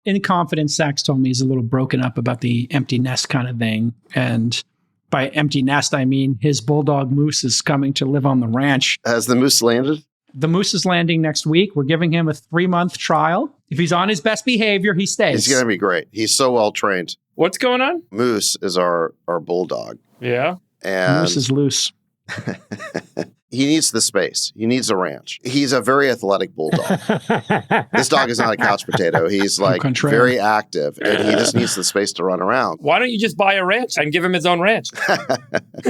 in confidence, Sachs told me he's a little broken up about the empty nest kind of thing. And by empty nest, I mean his bulldog Moose is coming to live on the ranch. Has the Moose landed? The Moose is landing next week. We're giving him a 3-month trial. If he's on his best behavior, he stays. He's going to be great. He's so well trained. What's going on? Moose is our bulldog. Yeah. And Moose is loose. He needs the space. He needs a ranch. He's a very athletic bulldog. This dog is not a couch potato. He's like very active, and he just needs the space to run around. Why don't you just buy a ranch and give him his own ranch?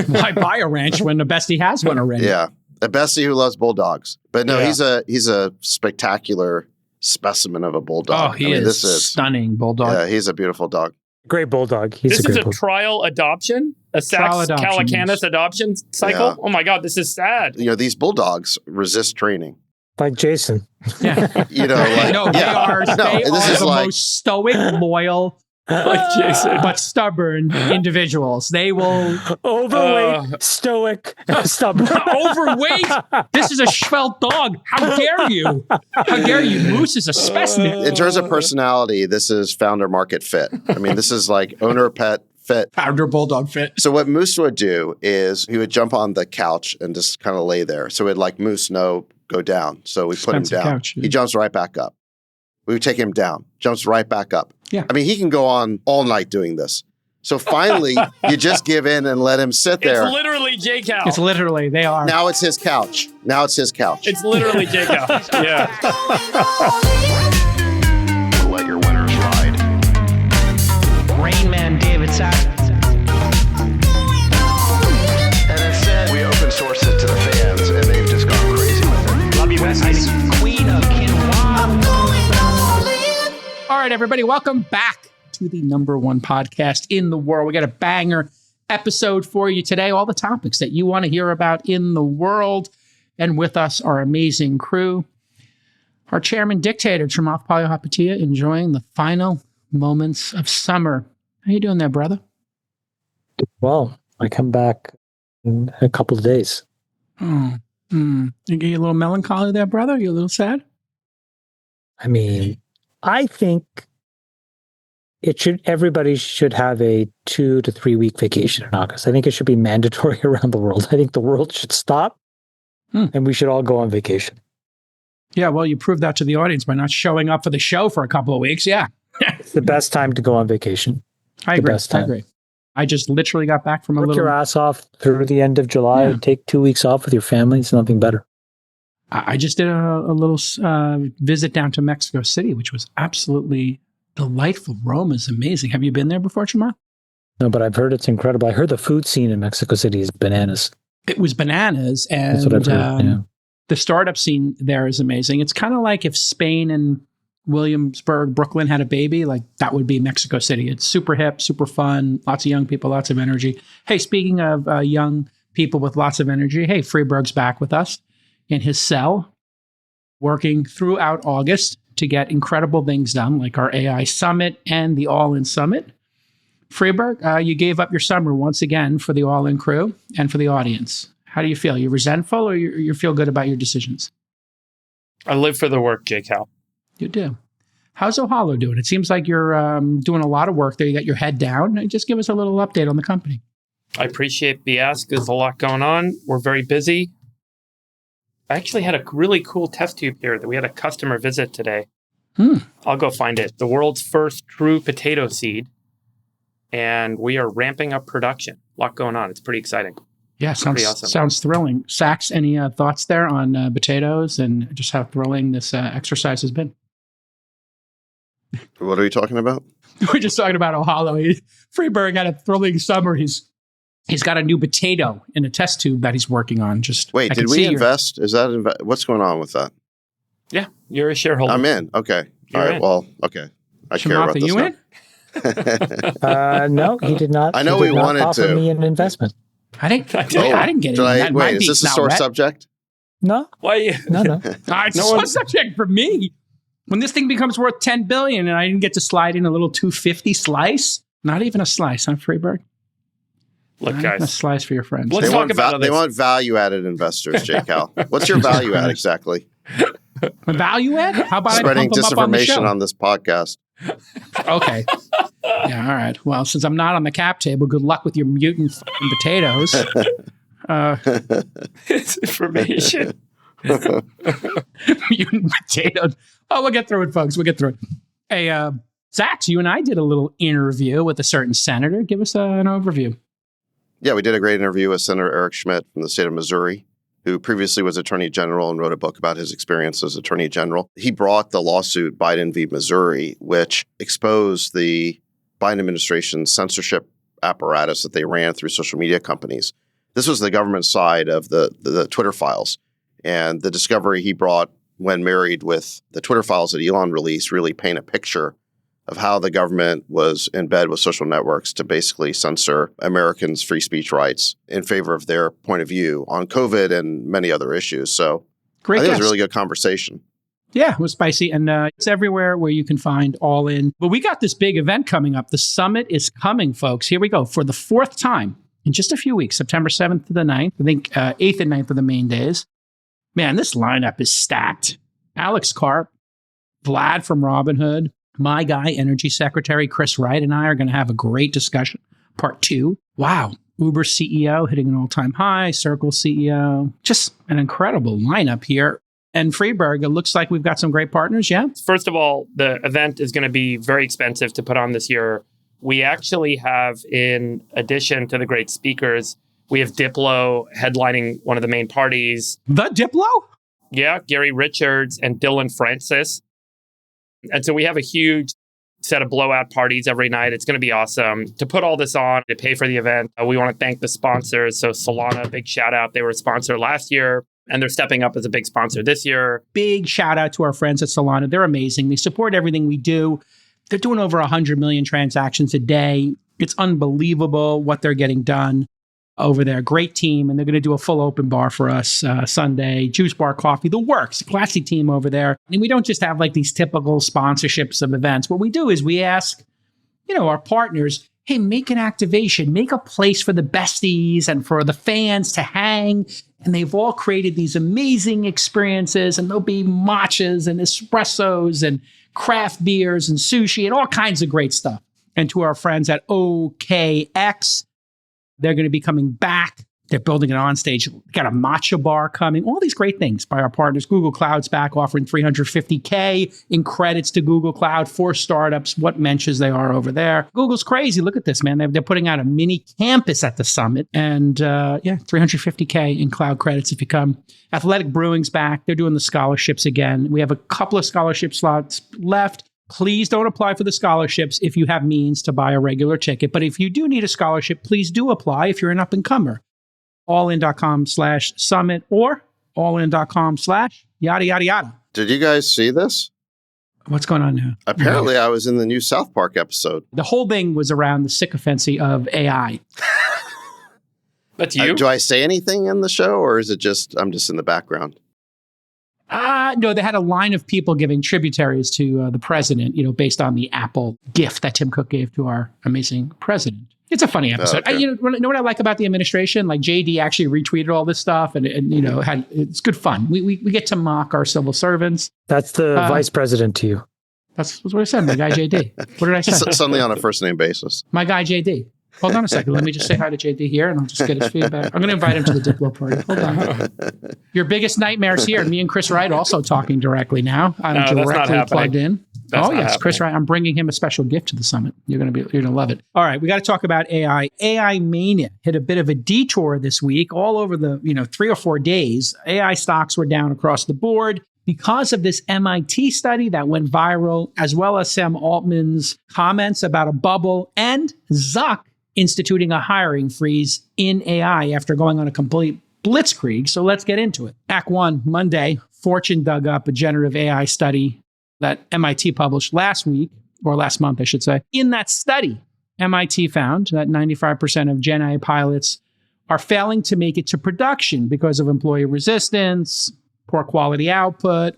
Why buy a ranch when the Bestie has one already? Yeah, a Bestie who loves bulldogs. But no, Yeah. he's a spectacular specimen of a bulldog. Oh, he is this is stunning bulldog. Yeah, he's a beautiful dog. Great bulldog. This is a trial adoption? A Trial Sachs adoption, Calacanis yes. adoption cycle? Yeah. Oh my God, this is sad. You know, these bulldogs resist training. Like Jason. Yeah. You know, like, No, they are, No, they this are is the like- most stoic, loyal, Like Jason. but stubborn individuals. They will Overweight, stoic, stubborn. overweight. This is a svelte dog. How dare you? How dare you? Moose is a specimen. In terms of personality, this is founder market fit. I mean, this is like owner pet fit. Founder bulldog fit. So what Moose would do is he would jump on the couch and just kind of lay there. So we'd like, Moose, no, go down. So we put him Expensive down. couch, yeah. He jumps right back up. We would take him down, jumps right back up. Yeah. I mean, he can go on all night doing this. So finally, you just give in and let him sit there. It's literally J Cal. It's literally, they are. Now it's his couch. Now it's his couch. It's literally J Cal. Yeah. Let your winners ride. Rain Man David Sachs. And instead, we open source it to the fans, and they've just gone crazy with it. Love you, Besties. Queen of Quinoa. All right, everybody, welcome back to the #1 podcast in the world. We got a banger episode for you today. All the topics that you want to hear about in the world. And with us, our amazing crew. Our chairman dictator, Chamath Palihapitiya, enjoying the final moments of summer. How you doing there, brother? Well, I come back in a couple of days. You get a little melancholy there, brother? You a little sad? I mean, I think everybody should have a 2 to 3 week vacation in August. I think it should be mandatory around the world. I think the world should stop and we should all go on vacation. Yeah, well, you proved that to the audience by not showing up for the show for a couple of weeks. Yeah. It's the best time to go on vacation. I agree. I just literally got back from Work your ass off through the end of July. Yeah. Take 2 weeks off with your family. It's nothing better. I just did a little visit down to Mexico City, which was absolutely delightful. Rome is amazing. Have you been there before, Chamath? No, but I've heard it's incredible. I heard the food scene in Mexico City is bananas. It was bananas. And That's what I've heard. Yeah. the startup scene there is amazing. It's kind of like if Spain and Williamsburg, Brooklyn had a baby, like that would be Mexico City. It's super hip, super fun, lots of young people, lots of energy. Hey, speaking of young people with lots of energy, hey, Freeberg's back with us in his cell, working throughout August to get incredible things done, like our AI Summit and the All-In Summit. Freeberg, you gave up your summer once again for the All-In crew and for the audience. How do you feel? You resentful or you feel good about your decisions? I live for the work, J Cal. You do. How's Ohalo doing? It seems like you're doing a lot of work there. You got your head down. Just give us a little update on the company. I appreciate the ask. There's a lot going on. We're very busy. I actually had a really cool test tube here that we had a customer visit today. I'll go find it. The world's first true potato seed. And we are ramping up production. A lot going on. It's pretty exciting. Yeah, sounds thrilling. Sachs, any thoughts there on potatoes and just how thrilling this exercise has been? What are we talking about? We're just talking about Ohalo. Freeberg had a thrilling summer. He's got a new potato in a test tube that he's working on. Just wait, did we invest? Is that what's going on with that? Yeah, you're a shareholder. I'm in. Okay. All right. Well, okay. I care about this. You in? No, he did not. I know he we wanted offer to. me an investment. I didn't get it. Wait, is this a sore subject? No. Why? No. It's a sore subject for me. When this thing becomes worth $10 billion and I didn't get to slide in a little $250 slice, not even a slice, huh, Freeberg? Look, Not guys. even a slice for your friends. Let's talk about They want value-added investors, J. Cal. What's your value add exactly? A value add? How about Spreading I pump them up on the disinformation show? on this podcast. Okay. Yeah, all right. Well, since I'm not on the cap table, good luck with your mutant fucking potatoes. It's information. Mutant potatoes. Oh, we'll get through it, folks. We'll get through it. Hey, Zach, you and I did a little interview with a certain senator. Give us an overview. Yeah, we did a great interview with Senator Eric Schmidt from the state of Missouri, who previously was Attorney General and wrote a book about his experience as Attorney General. He brought the lawsuit Biden v. Missouri, which exposed the Biden administration's censorship apparatus that they ran through social media companies. This was the government side of the Twitter files. And the discovery he brought when married with the Twitter files that Elon released really paint a picture of how the government was in bed with social networks to basically censor Americans' free speech rights in favor of their point of view on COVID and many other issues. So Great I think guest. it was a really good conversation. Yeah, it was spicy. And it's everywhere where you can find All In. But we got this big event coming up. The summit is coming, folks. Here we go. For the fourth time in just a few weeks, September 7th to the 9th. I think 8th and 9th are the main days. Man, this lineup is stacked. Alex Karp, Vlad from Robinhood, my guy, Energy Secretary Chris Wright, and I are going to have a great discussion. Part 2. Wow. Uber CEO hitting an all-time high, Circle CEO. Just an incredible lineup here. And Freeberg, it looks like we've got some great partners, yeah? First of all, the event is going to be very expensive to put on this year. We actually have, in addition to the great speakers, we have Diplo headlining one of the main parties. The Diplo? Yeah, Gary Richards and Dylan Francis. And so we have a huge set of blowout parties every night. It's going to be awesome. To put all this on, to pay for the event, we want to thank the sponsors. So Solana, big shout out. They were a sponsor last year, and they're stepping up as a big sponsor this year. Big shout out to our friends at Solana. They're amazing. They support everything we do. They're doing over 100 million transactions a day. It's unbelievable what they're getting done over there. Great team. And they're going to do a full open bar for us Sunday. Juice bar, coffee, the works. Classy team over there. And we don't just have like these typical sponsorships of events. What we do is we ask, our partners, hey, make an activation, make a place for the besties and for the fans to hang. And they've all created these amazing experiences, and there'll be matchas and espressos and craft beers and sushi and all kinds of great stuff. And to our friends at OKX, they're going to be coming back. They're building an onstage. Got a matcha bar coming. All these great things by our partners. Google Cloud's back offering $350K in credits to Google Cloud for startups. What mentions they are over there. Google's crazy. Look at this, man. They're putting out a mini campus at the summit. And $350K in cloud credits if you come. Athletic Brewing's back. They're doing the scholarships again. We have a couple of scholarship slots left. Please don't apply for the scholarships if you have means to buy a regular ticket. But if you do need a scholarship, please do apply if you're an up-and-comer. allin.com/summit or allin.com/yada, yada, yada. Did you guys see this? What's going on now? Apparently, I was in the new South Park episode. The whole thing was around the sycophancy of AI. That's you? Do I say anything in the show, or is it just I'm just in the background? No, they had a line of people giving tributaries to the president, based on the Apple gift that Tim Cook gave to our amazing president. It's a funny episode. Okay. You know what I like about the administration? Like JD actually retweeted all this stuff, and it's good fun. We get to mock our civil servants. That's the vice president to you. That's what I said. My guy JD. What did I say? Suddenly on a first name basis. My guy JD. Hold on a second. Let me just say hi to JD here, and I'll just get his feedback. I'm going to invite him to the Diplo party. Hold on. Your biggest nightmare's here. Me and Chris Wright also talking directly now. I'm directly plugged in. Yes, Chris Wright. I'm bringing him a special gift to the summit. You're going to love it. All right, we got to talk about AI. AI Mania hit a bit of a detour this week. All over the 3 or 4 days, AI stocks were down across the board because of this MIT study that went viral, as well as Sam Altman's comments about a bubble and Zuck instituting a hiring freeze in AI after going on a complete blitzkrieg. So let's get into it. Act 1, Monday, Fortune dug up a generative AI study that MIT published last month, I should say. In that study, MIT found that 95% of Gen AI pilots are failing to make it to production because of employee resistance, poor quality output,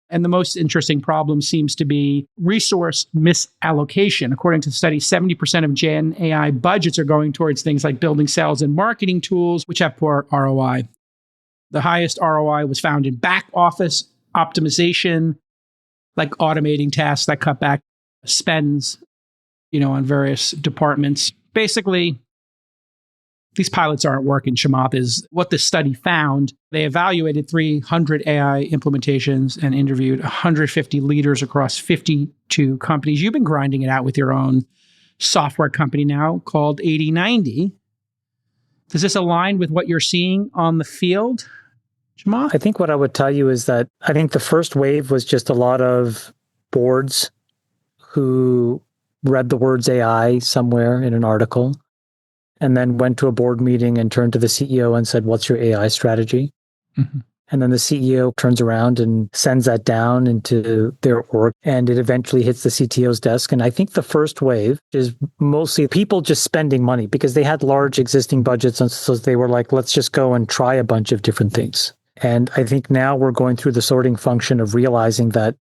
and the most interesting problem seems to be resource misallocation. According to the study, 70% of Gen AI budgets are going towards things like building sales and marketing tools, which have poor ROI. The highest ROI was found in back office optimization, like automating tasks that cut back spends, on various departments. Basically, these pilots aren't working, Chamath, is what this study found. They evaluated 300 AI implementations and interviewed 150 leaders across 52 companies. You've been grinding it out with your own software company now called 8090. Does this align with what you're seeing on the field, Chamath? I think what I would tell you is that I think the first wave was just a lot of boards who read the words AI somewhere in an article and then went to a board meeting and turned to the CEO and said, "What's your AI strategy?" Mm-hmm. And then the CEO turns around and sends that down into their org, and it eventually hits the CTO's desk. And I think the first wave is mostly people just spending money because they had large existing budgets. And so they were like, let's just go and try a bunch of different things. And I think now we're going through the sorting function of realizing that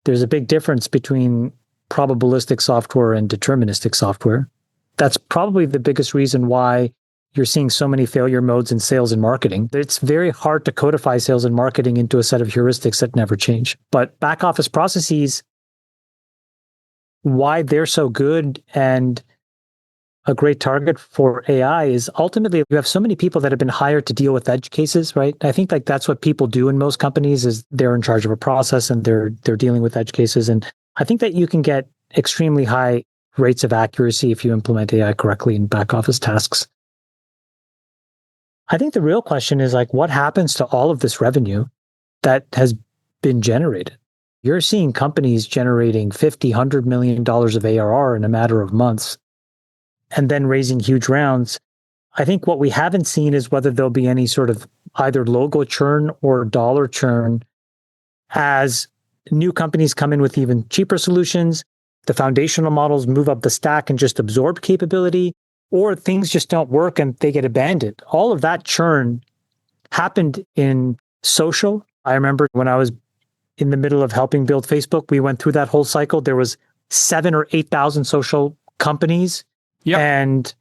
there's a big difference between probabilistic software and deterministic software. That's probably the biggest reason why you're seeing so many failure modes in sales and marketing. It's very hard to codify sales and marketing into a set of heuristics that never change. But back office processes, why they're so good and a great target for AI is ultimately you have so many people that have been hired to deal with edge cases, right? I think that's what people do in most companies is they're in charge of a process and they're dealing with edge cases. And I think that you can get extremely high rates of accuracy if you implement AI correctly in back office tasks. I think the real question is what happens to all of this revenue that has been generated? You're seeing companies generating $50, $100 million of ARR in a matter of months and then raising huge rounds. I think what we haven't seen is whether there'll be any sort of either logo churn or dollar churn as new companies come in with even cheaper solutions, the foundational models move up the stack and just absorb capability, or things just don't work and they get abandoned. All of that churn happened in social. I remember when I was in the middle of helping build Facebook, we went through that whole cycle. There was 7,000 or 8,000 social companies. Yep. And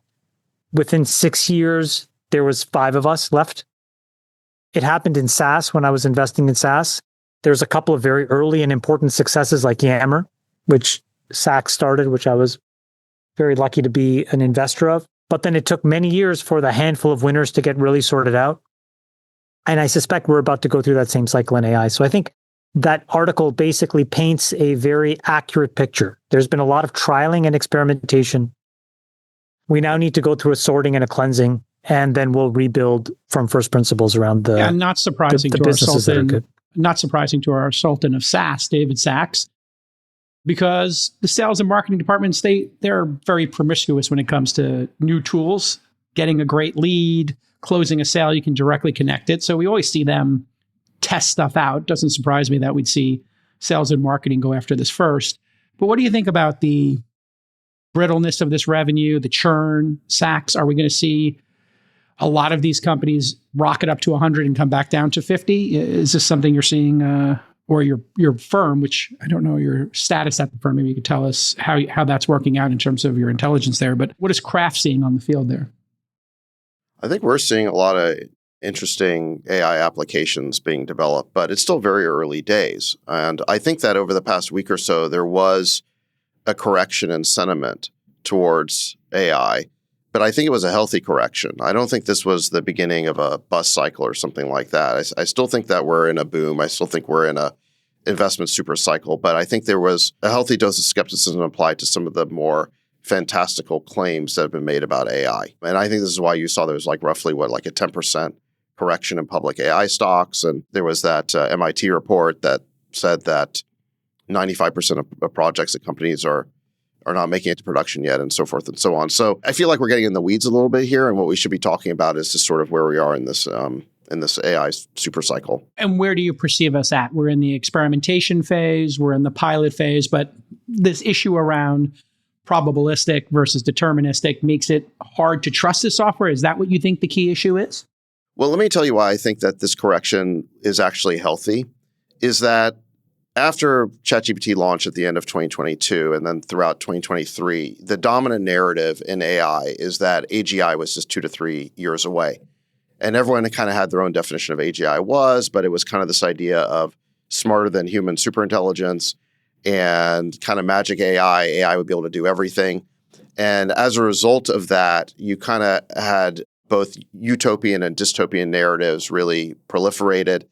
within 6 years, there was 5 of us left. It happened in SaaS when I was investing in SaaS. There's a couple of very early and important successes like Yammer, which Saks started, which I was very lucky to be an investor of. But then it took many years for the handful of winners to get really sorted out. And I suspect we're about to go through that same cycle in AI. So I think that article basically paints a very accurate picture. There's been a lot of trialing and experimentation. We now need to go through a sorting and a cleansing, and then we'll rebuild from first principles around the not surprising the to our businesses that are sultan, good. Not surprising to our sultan of SaaS, David Sachs, because the sales and marketing departments, they're very promiscuous when it comes to new tools, getting a great lead, closing a sale, you can directly connect it. So we always see them test stuff out. Doesn't surprise me that we'd see sales and marketing go after this first. But what do you think about the brittleness of this revenue, the churn, Sachs? Are we going to see a lot of these companies rocket up to 100 and come back down to 50? Is this something you're seeing, or your firm, which I don't know your status at the firm, maybe you could tell us how that's working out in terms of your intelligence there. But what is Kraft seeing on the field there? I think we're seeing a lot of interesting AI applications being developed, but it's still very early days. And I think that over the past week or so, there was a correction in sentiment towards AI, but I think it was a healthy correction. I don't think this was the beginning of a bust cycle or something like that. I still think that we're in a boom. I still think we're in a investment super cycle, but I think there was a healthy dose of skepticism applied to some of the more fantastical claims that have been made about AI. And I think this is why you saw there was roughly a 10% correction in public AI stocks. And there was that MIT report that said that 95% of projects at companies are not making it to production yet, and so forth and so on. So I feel like we're getting in the weeds a little bit here, and what we should be talking about is just sort of where we are in this AI super cycle. And where do you perceive us at? We're in the experimentation phase, we're in the pilot phase, but this issue around probabilistic versus deterministic makes it hard to trust this software. Is that what you think the key issue is? Well, let me tell you why I think that this correction is actually healthy, is that after ChatGPT launched at the end of 2022 and then throughout 2023, the dominant narrative in AI is that AGI was just 2 to 3 years away. And everyone kind of had their own definition of AGI was, but it was kind of this idea of smarter than human superintelligence. and kind of magic AI would be able to do everything. And as a result of that, you kind of had both utopian and dystopian narratives really proliferated.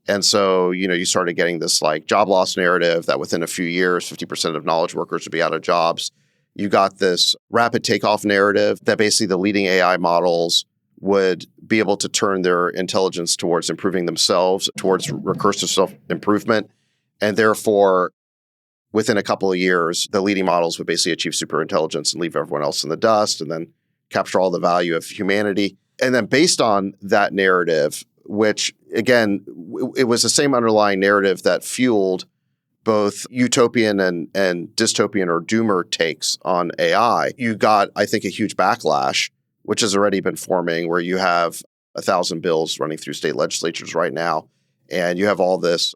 And so, you started getting this like job loss narrative that within a few years, 50% of knowledge workers would be out of jobs. You got this rapid takeoff narrative that basically the leading AI models would be able to turn their intelligence towards improving themselves, towards recursive self-improvement. And therefore, within a couple of years, the leading models would basically achieve superintelligence and leave everyone else in the dust and then capture all the value of humanity. And then based on that narrative, which again, it was the same underlying narrative that fueled both utopian and dystopian or doomer takes on AI, you got, I think, a huge backlash, which has already been forming, where you have 1,000 bills running through state legislatures right now, and you have all this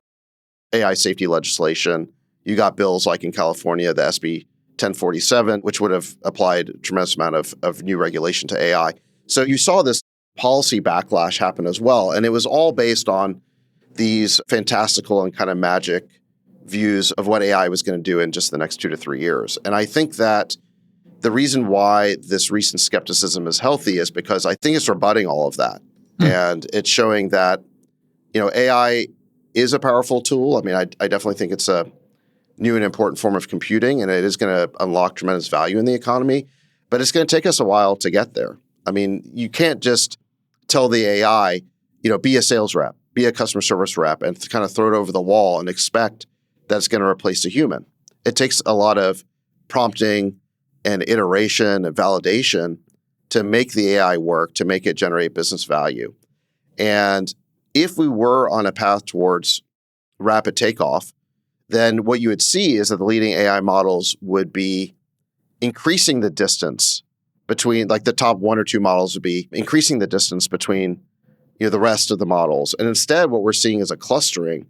AI safety legislation. You got bills like in California, the SB 1047, which would have applied a tremendous amount of new regulation to AI. So you saw this policy backlash happen as well. And it was all based on these fantastical and kind of magic views of what AI was going to do in just the next 2 to 3 years. And I think that the reason why this recent skepticism is healthy is because I think it's rebutting all of that. And it's showing that, AI is a powerful tool. I mean, I definitely think it's a new and important form of computing, and it is going to unlock tremendous value in the economy, but it's going to take us a while to get there. I mean, you can't just tell the AI, be a sales rep, be a customer service rep, and kind of throw it over the wall and expect that it's going to replace a human. It takes a lot of prompting and iteration and validation to make the AI work, to make it generate business value. And if we were on a path towards rapid takeoff, then what you would see is that the leading AI models would be increasing the distance between, like the top 1 or 2 models would be increasing the distance between, the rest of the models. And instead, what we're seeing is a clustering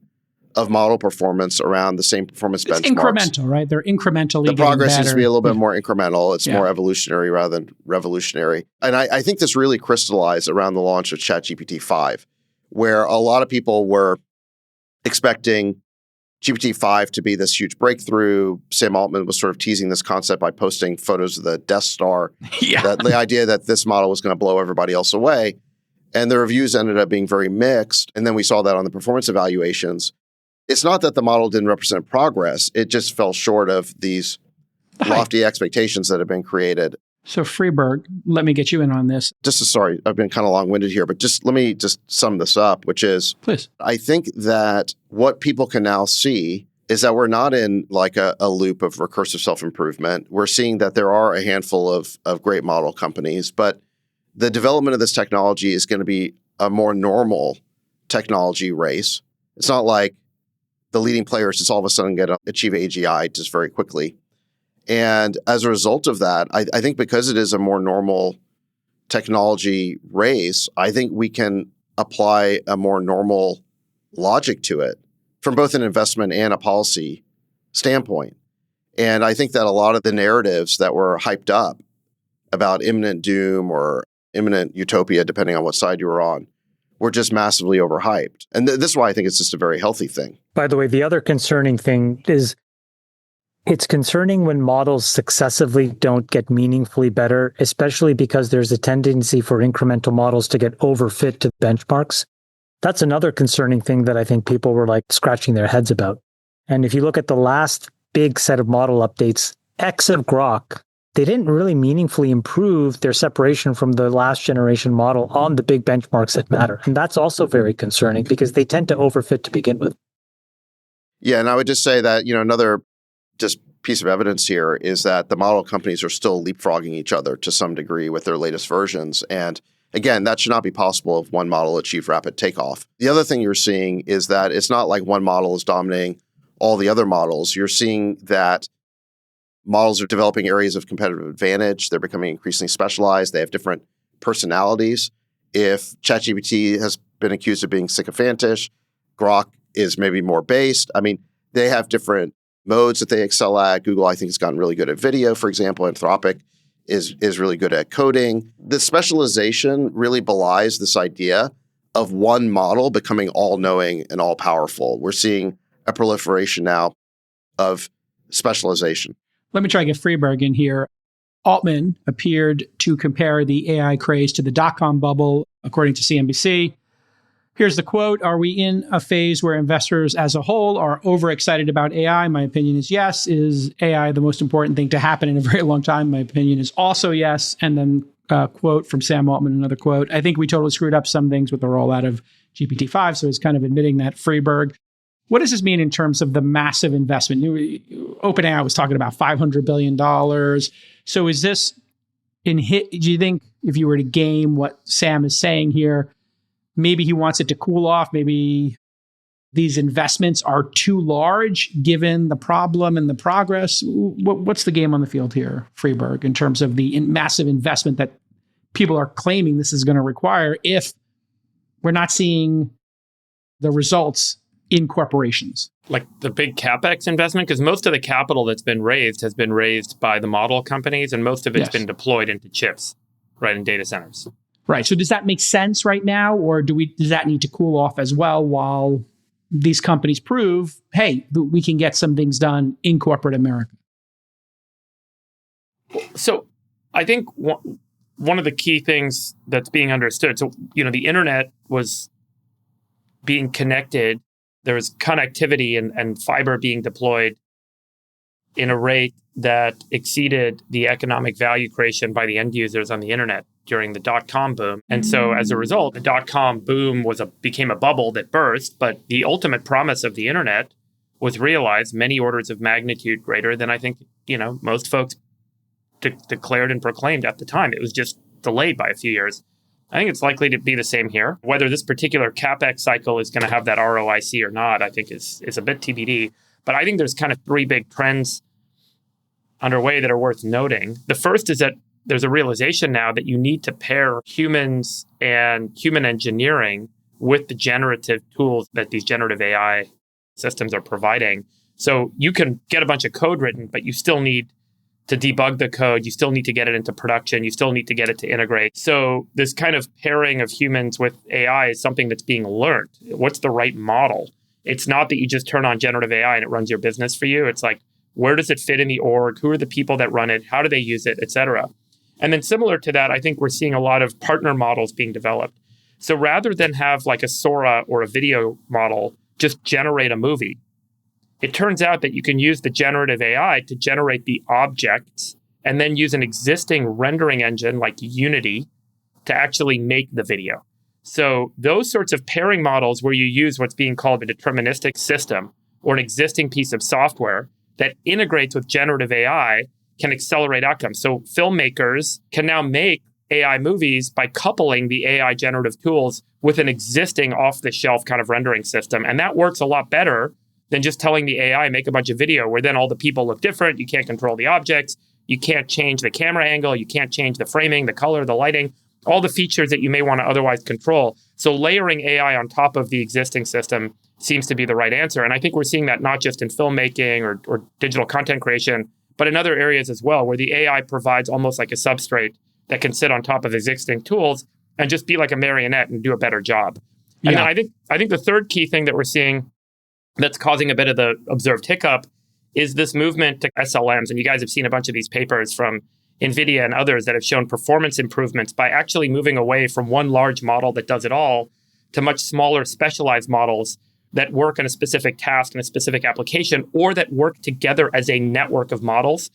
of model performance around the same performance it's benchmarks. Incremental, right? They're incrementally The progress getting needs to better. be a little bit more incremental. It's more evolutionary rather than revolutionary. And I think this really crystallized around the launch of ChatGPT 5, where a lot of people were expecting GPT-5 to be this huge breakthrough. Sam Altman was sort of teasing this concept by posting photos of the Death Star. The idea that this model was going to blow everybody else away. And the reviews ended up being very mixed. And then we saw that on the performance evaluations. It's not that the model didn't represent progress. It just fell short of these lofty expectations that have been created. So Freeberg, let me get you in on this. Sorry, I've been kind of long-winded here, but let me sum this up, which is, please, I think that what people can now see is that we're not in like a loop of recursive self-improvement. We're seeing that there are a handful of great model companies, but the development of this technology is going to be a more normal technology race. It's not like the leading players just all of a sudden get to achieve AGI just very quickly. And as a result of that, I think because it is a more normal technology race, I think we can apply a more normal logic to it from both an investment and a policy standpoint. And I think that a lot of the narratives that were hyped up about imminent doom or imminent utopia, depending on what side you were on, were just massively overhyped. And this is why I think it's just a very healthy thing. By the way, the other concerning thing is it's concerning when models successively don't get meaningfully better, especially because there's a tendency for incremental models to get overfit to benchmarks. That's another concerning thing that I think people were like scratching their heads about. And if you look at the last big set of model updates, X of Grok, they didn't really meaningfully improve their separation from the last generation model on the big benchmarks that matter. And that's also very concerning because they tend to overfit to begin with. Yeah, and I would just say that, another just piece of evidence here is that the model companies are still leapfrogging each other to some degree with their latest versions. And again, that should not be possible if one model achieved rapid takeoff. The other thing you're seeing is that it's not like one model is dominating all the other models. You're seeing that models are developing areas of competitive advantage. They're becoming increasingly specialized. They have different personalities. If ChatGPT has been accused of being sycophantish, Grok is maybe more based. I mean, they have different modes that they excel at. Google, I think, has gotten really good at video, for example. Anthropic is really good at coding. The specialization really belies this idea of one model becoming all-knowing and all-powerful. We're seeing a proliferation now of specialization. Let me try to get Freeberg in here. Altman appeared to compare the AI craze to the dot-com bubble, according to CNBC. Here's the quote. Are we in a phase where investors as a whole are overexcited about AI? My opinion is yes. Is AI the most important thing to happen in a very long time? My opinion is also yes. And then a quote from Sam Altman, another quote. I think we totally screwed up some things with the rollout of GPT-5. So it's kind of admitting that. Freeberg. What does this mean in terms of the massive investment? OpenAI was talking about $500 billion. So is this do you think if you were to game what Sam is saying here, maybe he wants it to cool off? Maybe these investments are too large given the problem and the progress? What's the game on the field here, Freeberg, in terms of the massive investment that people are claiming this is going to require if we're not seeing the results in corporations? Like the big CapEx investment, because most of the capital that's been raised has been raised by the model companies, and most of it's been deployed into chips, right, in data centers. Right. So does that make sense right now, or does that need to cool off as well while these companies prove, hey, we can get some things done in corporate America? So I think one of the key things that's being understood, so, the internet was being connected. There was connectivity and fiber being deployed in a rate that exceeded the economic value creation by the end users on the internet during the dot-com boom. And so as a result, the dot-com boom became a bubble that burst, but the ultimate promise of the internet was realized many orders of magnitude greater than I think, most folks declared and proclaimed at the time. It was just delayed by a few years. I think it's likely to be the same here. Whether this particular CapEx cycle is going to have that ROIC or not, I think is a bit TBD. But I think there's kind of three big trends underway that are worth noting. The first is that there's a realization now that you need to pair humans and human engineering with the generative tools that these generative AI systems are providing. So you can get a bunch of code written, but you still need to debug the code. You still need to get it into production. You still need to get it to integrate. So this kind of pairing of humans with AI is something that's being learned. What's the right model? It's not that you just turn on generative AI and it runs your business for you. It's like, where does it fit in the org? Who are the people that run it? How do they use it, et cetera? And then similar to that, I think we're seeing a lot of partner models being developed. So rather than have like a Sora or a video model just generate a movie, it turns out that you can use the generative AI to generate the objects and then use an existing rendering engine like Unity to actually make the video. So those sorts of pairing models where you use what's being called a deterministic system or an existing piece of software that integrates with generative AI can accelerate outcomes. So filmmakers can now make AI movies by coupling the AI generative tools with an existing off-the-shelf kind of rendering system. And that works a lot better than just telling the AI, make a bunch of video where then all the people look different. You can't control the objects. You can't change the camera angle. You can't change the framing, the color, the lighting, all the features that you may want to otherwise control. So layering AI on top of the existing system seems to be the right answer. And I think we're seeing that not just in filmmaking or digital content creation, but in other areas as well, where the AI provides almost like a substrate that can sit on top of existing tools and just be like a marionette and do a better job. Yeah. And then I think the third key thing that we're seeing that's causing a bit of the observed hiccup is this movement to SLMs. And you guys have seen a bunch of these papers from NVIDIA and others that have shown performance improvements by actually moving away from one large model that does it all to much smaller specialized models that work on a specific task and a specific application, or that work together as a network of models.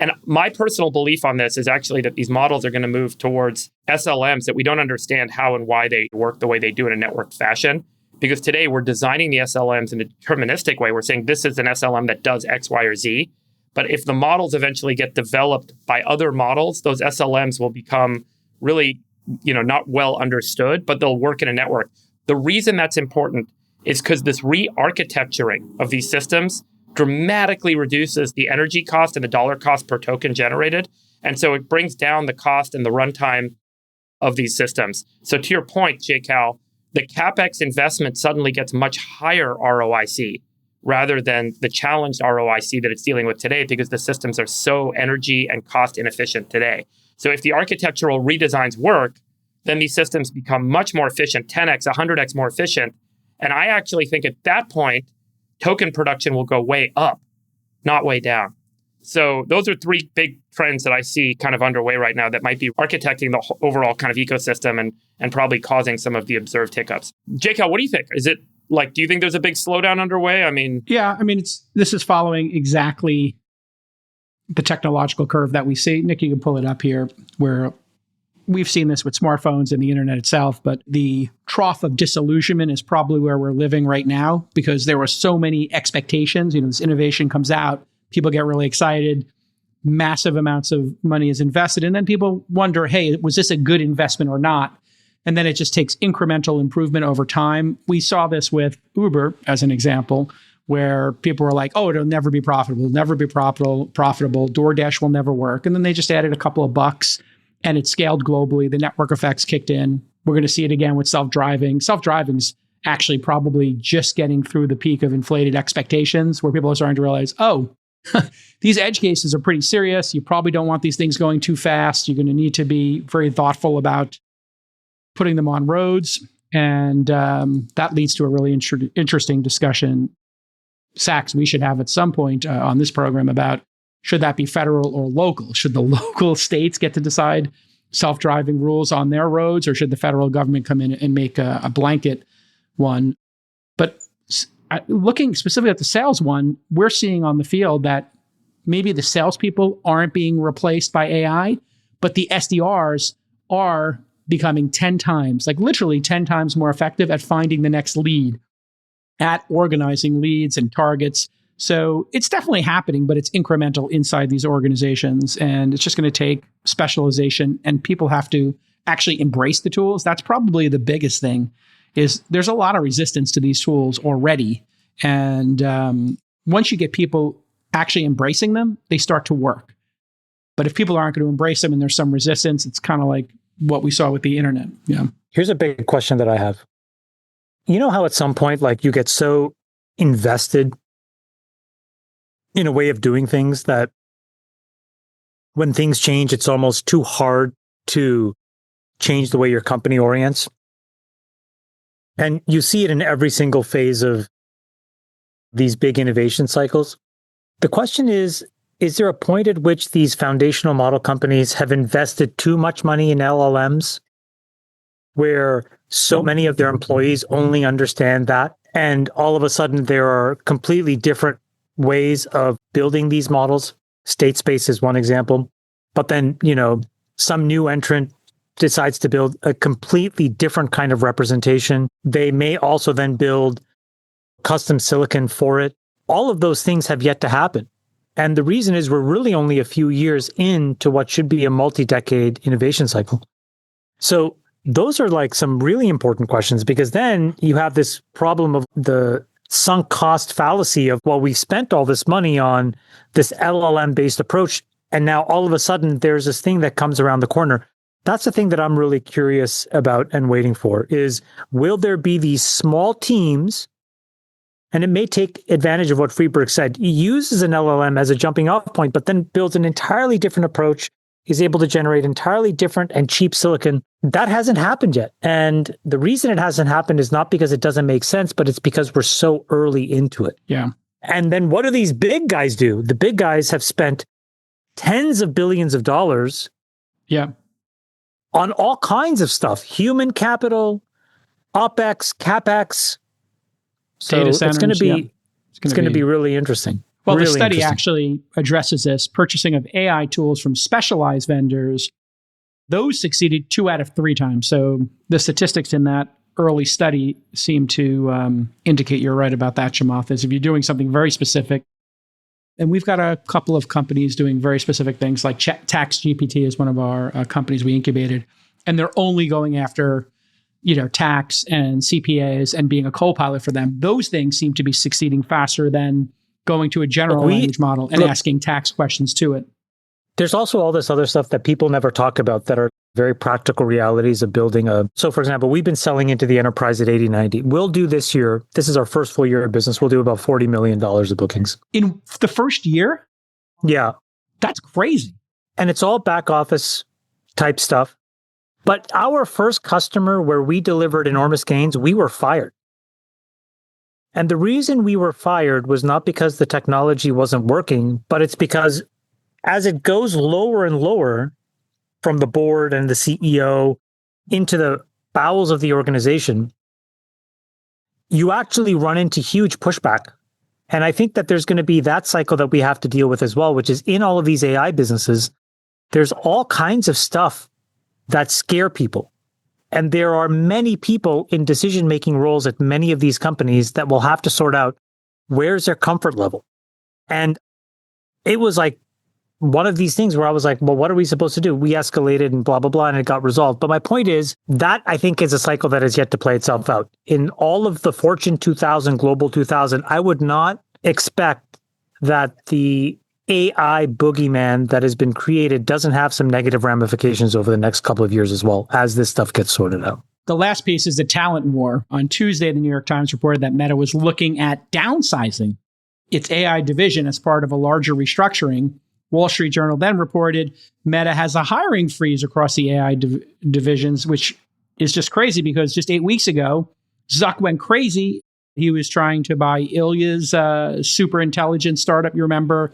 And my personal belief on this is actually that these models are going to move towards SLMs that we don't understand how and why they work the way they do in a networked fashion. Because today we're designing the SLMs in a deterministic way. We're saying this is an SLM that does X, Y, or Z. But if the models eventually get developed by other models, those SLMs will become really, not well understood, but they'll work in a network. The reason that's important is because this re-architecturing of these systems dramatically reduces the energy cost and the dollar cost per token generated. And so it brings down the cost and the runtime of these systems. So to your point, J-Cal, the CapEx investment suddenly gets much higher ROIC rather than the challenged ROIC that it's dealing with today, because the systems are so energy and cost inefficient today. So if the architectural redesigns work, then these systems become much more efficient, 10x, 100x more efficient. And I actually think at that point, token production will go way up not way down. So those are three big trends that I see kind of underway right now that might be architecting the overall kind of ecosystem and probably causing some of the observed hiccups. JCal, what do you think? Is it do you think there's a big slowdown underway? Yeah, this is following exactly the technological curve that we see. Nick, you can pull it up here, where we've seen this with smartphones and the internet itself, but the trough of disillusionment is probably where we're living right now, because there were so many expectations. This innovation comes out, people get really excited, massive amounts of money is invested, and then people wonder, hey, was this a good investment or not? And then it just takes incremental improvement over time. We saw this with Uber as an example, where people were like, oh, it'll never be profitable, DoorDash will never work. And then they just added a couple of bucks and it scaled globally. The network effects kicked in. We're going to see it again with self-driving. Self-driving's actually probably just getting through the peak of inflated expectations, where people are starting to realize, oh, these edge cases are pretty serious. You probably don't want these things going too fast. You're going to need to be very thoughtful about putting them on roads. And that leads to a really interesting discussion, Sachs, we should have at some point on this program about, should that be federal or local? Should the local states get to decide self-driving rules on their roads, or should the federal government come in and make a blanket one? But looking specifically at the sales one, we're seeing on the field that maybe the salespeople aren't being replaced by AI, but the SDRs are becoming 10 times, like literally 10 times more effective at finding the next lead, at organizing leads and targets. So it's definitely happening, but it's incremental inside these organizations. And it's just going to take specialization, and people have to actually embrace the tools. That's probably the biggest thing, is there's a lot of resistance to these tools already. And once you get people actually embracing them, they start to work. But if people aren't going to embrace them and there's some resistance, it's kind of like what we saw with the internet. Yeah. Here's a big question that I have. You know how at some point, you get so invested in a way of doing things that when things change, it's almost too hard to change the way your company orients? And you see it in every single phase of these big innovation cycles. The question is there a point at which these foundational model companies have invested too much money in LLMs, where so many of their employees only understand that, and all of a sudden there are completely different ways of building these models? State space is one example. But then, some new entrant decides to build a completely different kind of representation. They may also then build custom silicon for it. All of those things have yet to happen. And the reason is we're really only a few years into what should be a multi-decade innovation cycle. So those are some really important questions, because then you have this problem of the sunk cost fallacy of, well, we spent all this money on this LLM-based approach, and now all of a sudden there's this thing that comes around the corner. That's the thing that I'm really curious about and waiting for, is will there be these small teams, and it may take advantage of what Friedberg said. He uses an LLM as a jumping off point, but then builds an entirely different approach, is able to generate entirely different and cheap silicon. That hasn't happened yet. And the reason it hasn't happened is not because it doesn't make sense, but it's because we're so early into it. Yeah. And then what do these big guys do? The big guys have spent tens of billions of dollars on all kinds of stuff, human capital, OpEx, CapEx. So Data centers, it's going to be really interesting. Well, really the study actually addresses this. Purchasing of AI tools from specialized vendors, those succeeded 2 out of 3 times. So the statistics in that early study seem to indicate you're right about that, Chamath, is if you're doing something very specific. And we've got a couple of companies doing very specific things, like Tax GPT is one of our companies we incubated. And they're only going after tax and CPAs and being a co-pilot for them. Those things seem to be succeeding faster than going to a general language model and asking tax questions to it. There's also all this other stuff that people never talk about that are very practical realities of building So for example, we've been selling into the enterprise at 80-90. We'll do this year, this is our first full year of business, we'll do about $40 million of bookings. In the first year? Yeah. That's crazy. And it's all back office type stuff. But our first customer where we delivered enormous gains, we were fired. And the reason we were fired was not because the technology wasn't working, but it's because as it goes lower and lower from the board and the CEO into the bowels of the organization, you actually run into huge pushback. And I think that there's going to be that cycle that we have to deal with as well, which is in all of these AI businesses, there's all kinds of stuff that scare people. And there are many people in decision-making roles at many of these companies that will have to sort out where's their comfort level. And it was like one of these things where I was like, well, what are we supposed to do? We escalated and blah, blah, blah, and it got resolved. But my point is that I think is a cycle that has yet to play itself out. In all of the Fortune 2000, Global 2000, I would not expect that the AI boogeyman that has been created doesn't have some negative ramifications over the next couple of years as well as this stuff gets sorted out. The last piece is the talent war. On Tuesday, the New York Times reported that Meta was looking at downsizing its AI division as part of a larger restructuring. Wall Street Journal then reported Meta has a hiring freeze across the AI divisions, which is just crazy because just 8 weeks ago, Zuck went crazy. He was trying to buy Ilya's super intelligent startup, you remember.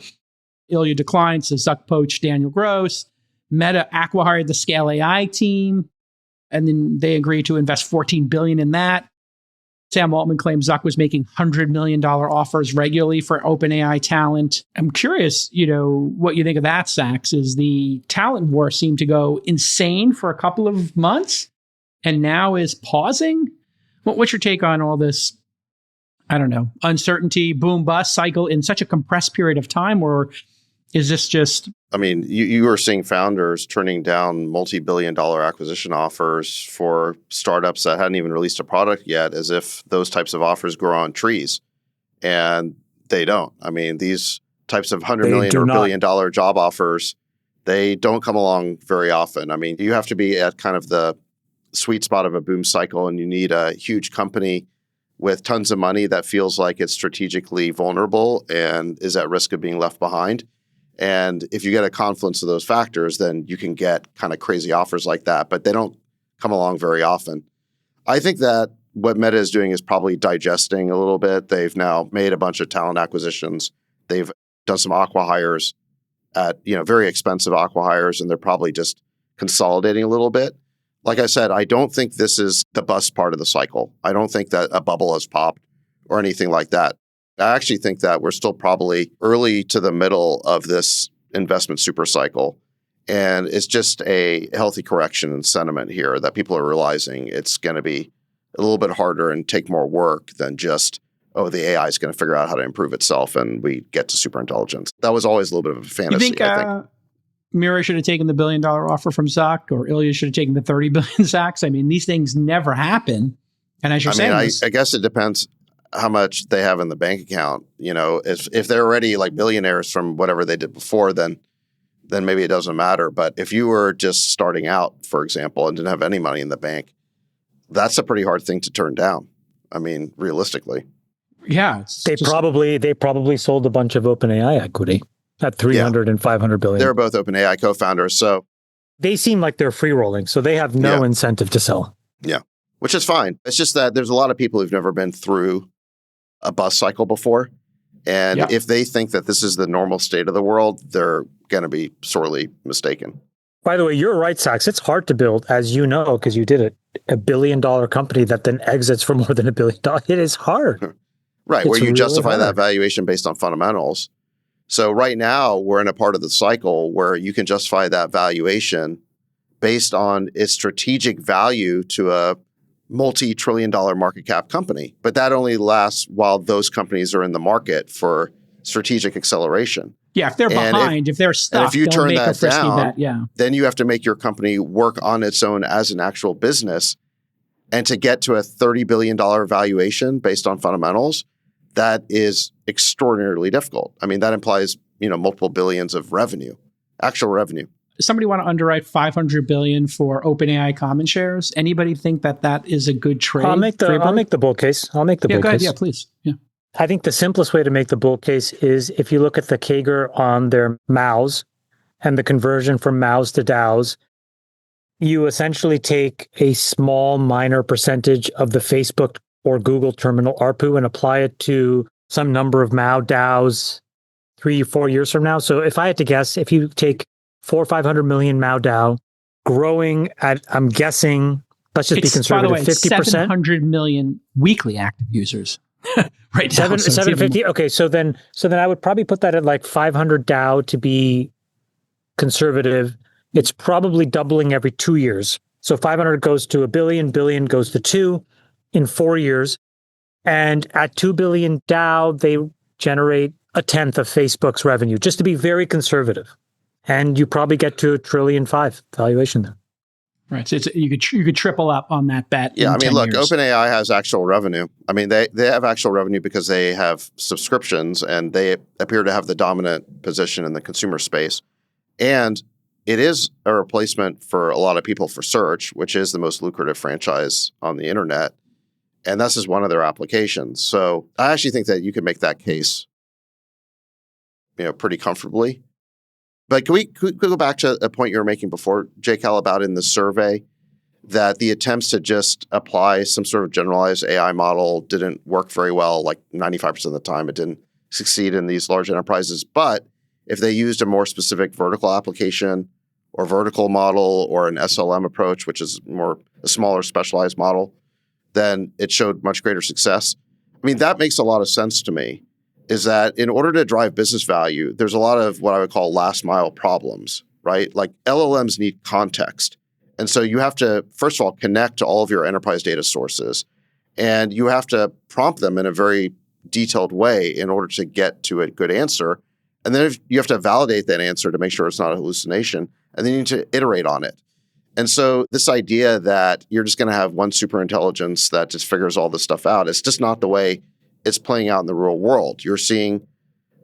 Ilya declined, so Zuck poached Daniel Gross. Meta acqui-hired the Scale AI team, and then they agreed to invest $14 billion in that. Sam Altman claims Zuck was making $100 million offers regularly for OpenAI talent. I'm curious, what you think of that, Sachs. Is the talent war seemed to go insane for a couple of months and now is pausing? What's your take on all this, I don't know, uncertainty, boom, bust cycle in such a compressed period of time? Or is this just... I mean, you are seeing founders turning down multi-billion-dollar acquisition offers for startups that hadn't even released a product yet, as if those types of offers grow on trees. And they don't. I mean, these types of $100 million or billion-dollar job offers, they don't come along very often. I mean, you have to be at kind of the sweet spot of a boom cycle, and you need a huge company with tons of money that feels like it's strategically vulnerable and is at risk of being left behind. And if you get a confluence of those factors, then you can get kind of crazy offers like that, but they don't come along very often. I think that what Meta is doing is probably digesting a little bit. They've now made a bunch of talent acquisitions. They've done some acqui-hires at, very expensive acqui-hires, and they're probably just consolidating a little bit. Like I said, I don't think this is the bust part of the cycle. I don't think that a bubble has popped or anything like that. I actually think that we're still probably early to the middle of this investment super cycle. And it's just a healthy correction in sentiment here that people are realizing it's going to be a little bit harder and take more work than just, the AI is going to figure out how to improve itself and we get to super intelligence. That was always a little bit of a fantasy, I think. Mira should have taken the $1 billion offer from Zuck, or Ilya should have taken the 30 billion Zucks. I mean, these things never happen. And as you're saying, I guess it depends how much they have in the bank account. If they're already like billionaires from whatever they did before, then maybe it doesn't matter. But if you were just starting out, for example, and didn't have any money in the bank, that's a pretty hard thing to turn down. I mean, realistically. Yeah. They probably sold a bunch of OpenAI equity at 300 and 500 billion. They're both OpenAI co-founders, so they seem like they're free rolling, so they have no incentive to sell. Yeah, which is fine. It's just that there's a lot of people who've never been through a bust cycle before. And if they think that this is the normal state of the world, they're going to be sorely mistaken. By the way, you're right, Sachs. It's hard to build, as you know, because you did it, $1 billion company that then exits for more than $1 billion. It is hard. Right, where you justify that valuation based on fundamentals. So right now, we're in a part of the cycle where you can justify that valuation based on its strategic value to a multi-trillion-dollar market cap company. But that only lasts while those companies are in the market for strategic acceleration. Yeah, if they're behind, if they're stuck, if you they'll turn make that a frisky down, bet. then you have to make your company work on its own as an actual business. And to get to a $30 billion valuation based on fundamentals, that is extraordinarily difficult. I mean, that implies, multiple billions of revenue, actual revenue. Somebody want to underwrite $500 billion for OpenAI common shares? Anybody think that is a good trade? I'll make the bull case. Go ahead. Yeah, please. Yeah. I think the simplest way to make the bull case is if you look at the CAGR on their MAUs and the conversion from MAUs to DAOs, you essentially take a small minor percentage of the Facebook or Google terminal ARPU and apply it to some number of MAU DAOs 3-4 years from now. So if I had to guess, if you take 400 or 500 million MAU DAO growing at, I'm guessing, let's just be conservative, by the way, 50%. 700 million weekly active users right now. 750. Okay, so then I would probably put that at like 500 DAO to be conservative. It's probably doubling every 2 years. So 500 goes to a billion, billion goes to 2 in 4 years. And at 2 billion DAO, they generate a tenth of Facebook's revenue, just to be very conservative. And you probably get to $1.5 trillion valuation there. Right. So you could triple up on that bet. Yeah, I mean, look, years. OpenAI has actual revenue. I mean, they have actual revenue because they have subscriptions and they appear to have the dominant position in the consumer space. And it is a replacement for a lot of people for search, which is the most lucrative franchise on the internet. And this is one of their applications. So I actually think that you can make that case, pretty comfortably. But can we go back to a point you were making before, J. Cal, about in the survey that the attempts to just apply some sort of generalized AI model didn't work very well, like 95% of the time it didn't succeed in these large enterprises. But if they used a more specific vertical application or vertical model or an SLM approach, which is more a smaller specialized model, then it showed much greater success. I mean, that makes a lot of sense to me, is that in order to drive business value, there's a lot of what I would call last mile problems, right? Like LLMs need context. And so you have to, first of all, connect to all of your enterprise data sources. And you have to prompt them in a very detailed way in order to get to a good answer. And then you have to validate that answer to make sure it's not a hallucination. And then you need to iterate on it. And so this idea that you're just going to have one super intelligence that just figures all this stuff out, it's just not the way it's playing out in the real world. You're seeing,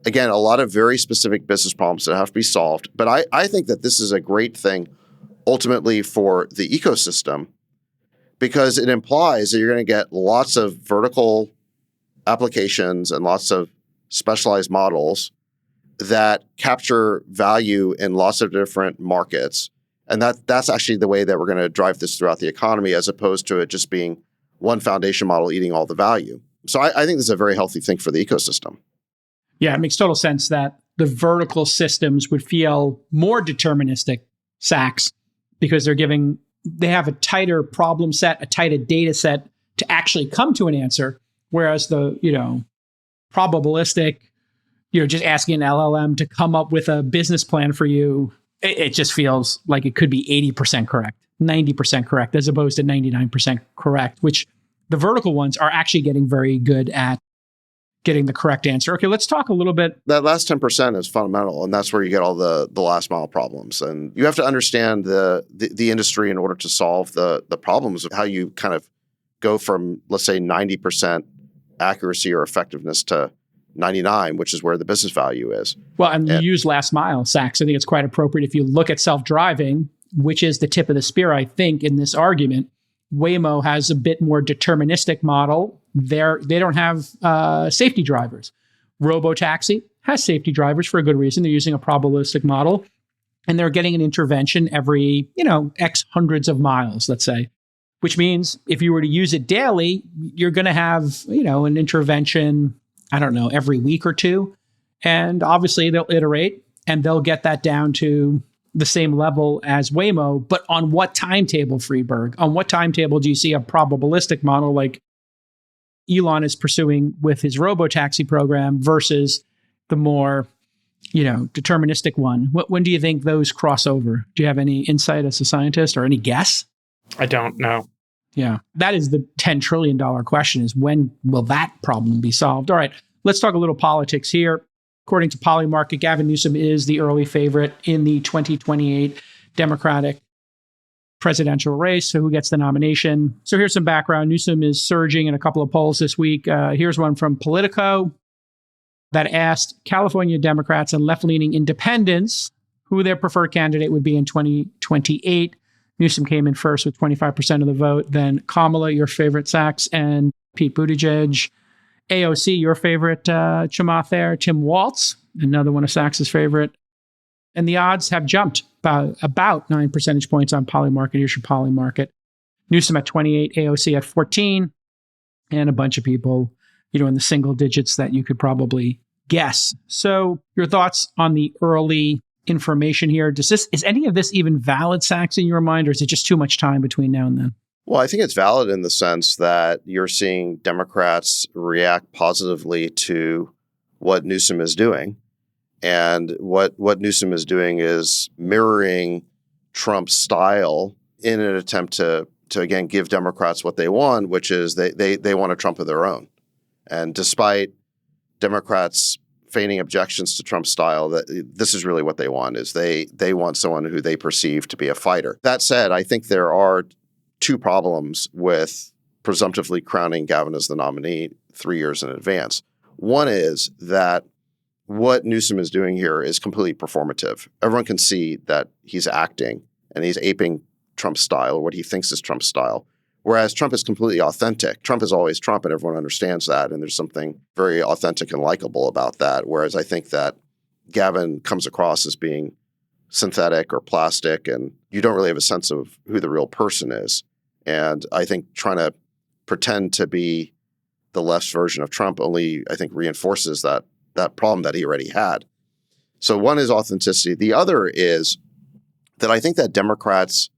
again, a lot of very specific business problems that have to be solved. But I think that this is a great thing ultimately for the ecosystem, because it implies that you're going to get lots of vertical applications and lots of specialized models that capture value in lots of different markets. And that's actually the way that we're going to drive this throughout the economy, as opposed to it just being one foundation model eating all the value. So I think this is a very healthy thing for the ecosystem. Yeah, it makes total sense that the vertical systems would feel more deterministic, Sachs, because they have a tighter problem set, a tighter data set to actually come to an answer. Whereas the, probabilistic, just asking an LLM to come up with a business plan for you, it just feels like it could be 80% correct, 90% correct, as opposed to 99% correct, which the vertical ones are actually getting very good at getting the correct answer. Okay, let's talk a little bit. That last 10% is fundamental, and that's where you get all the last mile problems. And you have to understand the industry in order to solve the problems of how you kind of go from, let's say, 90% accuracy or effectiveness to 99, which is where the business value is. Well, and you use last mile, Sachs. I think it's quite appropriate if you look at self-driving, which is the tip of the spear, I think, in this argument. Waymo has a bit more deterministic model. They don't have safety drivers. Robotaxi has safety drivers for a good reason. They're using a probabilistic model, and they're getting an intervention every, X hundreds of miles, let's say, which means if you were to use it daily, you're going to have, an intervention, I don't know, every week or two. And obviously they'll iterate and they'll get that down to the same level as Waymo. But on what timetable, Friedberg? On what timetable do you see a probabilistic model like Elon is pursuing with his robotaxi program versus the more, deterministic one? When do you think those cross over? Do you have any insight as a scientist or any guess? I don't know. Yeah, that is the $10 trillion question, is when will that problem be solved? All right, let's talk a little politics here. According to Polymarket, Gavin Newsom is the early favorite in the 2028 Democratic presidential race. So who gets the nomination? So here's some background. Newsom is surging in a couple of polls this week. Here's one from Politico that asked California Democrats and left-leaning independents who their preferred candidate would be in 2028. Newsom came in first with 25% of the vote. Then Kamala, your favorite, Sachs, and Pete Buttigieg. AOC, your favorite, Chamath there. Tim Walz, another one of Sachs's favorite. And the odds have jumped about 9 percentage points on Polymarket. Here's your Polymarket. Newsom at 28, AOC at 14. and a bunch of people, in the single digits that you could probably guess. So your thoughts on the early information here? Is any of this even valid, Sachs, in your mind, or is it just too much time between now and then? Well, I think it's valid in the sense that you're seeing Democrats react positively to what Newsom is doing. And what Newsom is doing is mirroring Trump's style in an attempt to again, give Democrats what they want, which is they want a Trump of their own. And despite Democrats feigning objections to Trump's style, that this is really what they want, is they want someone who they perceive to be a fighter. That said, I think there are two problems with presumptively crowning Gavin as the nominee 3 years in advance. One is that what Newsom is doing here is completely performative. Everyone can see that he's acting and he's aping Trump's style, or what he thinks is Trump's style, whereas Trump is completely authentic. Trump is always Trump, and everyone understands that, and there's something very authentic and likable about that, whereas I think that Gavin comes across as being synthetic or plastic, and you don't really have a sense of who the real person is. And I think trying to pretend to be the left's version of Trump only, I think, reinforces that problem that he already had. So one is authenticity. The other is that I think that Democrats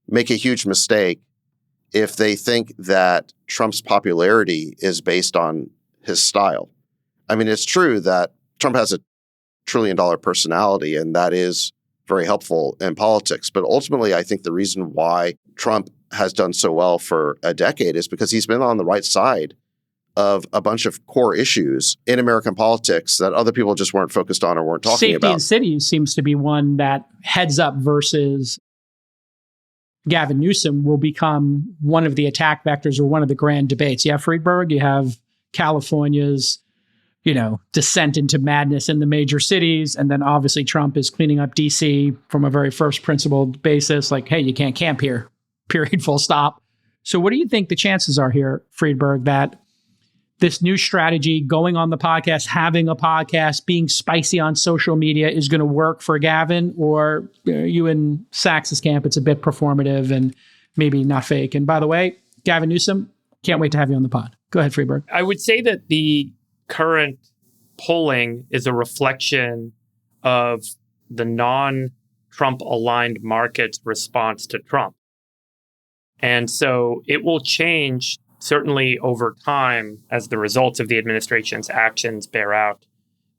make a huge mistake if they think that Trump's popularity is based on his style. I mean, it's true that Trump has a trillion-dollar personality, and that is very helpful in politics. But ultimately, I think the reason why Trump has done so well for a decade is because he's been on the right side of a bunch of core issues in American politics that other people just weren't focused on or weren't talking about. Safety in cities seems to be one that heads up versus Gavin Newsom will become one of the attack vectors or one of the grand debates. Yeah, Friedberg, you have California's, descent into madness in the major cities. And then obviously Trump is cleaning up DC from a very first principled basis, like, hey, you can't camp here, period, full stop. So what do you think the chances are here, Friedberg, that this new strategy, going on the podcast, having a podcast, being spicy on social media is going to work for Gavin? Or you in Sachs's camp, it's a bit performative and maybe not fake? And by the way, Gavin Newsom, can't wait to have you on the pod. Go ahead, Friedberg. I would say that the current polling is a reflection of the non-Trump aligned market's response to Trump. And so it will change certainly over time as the results of the administration's actions bear out,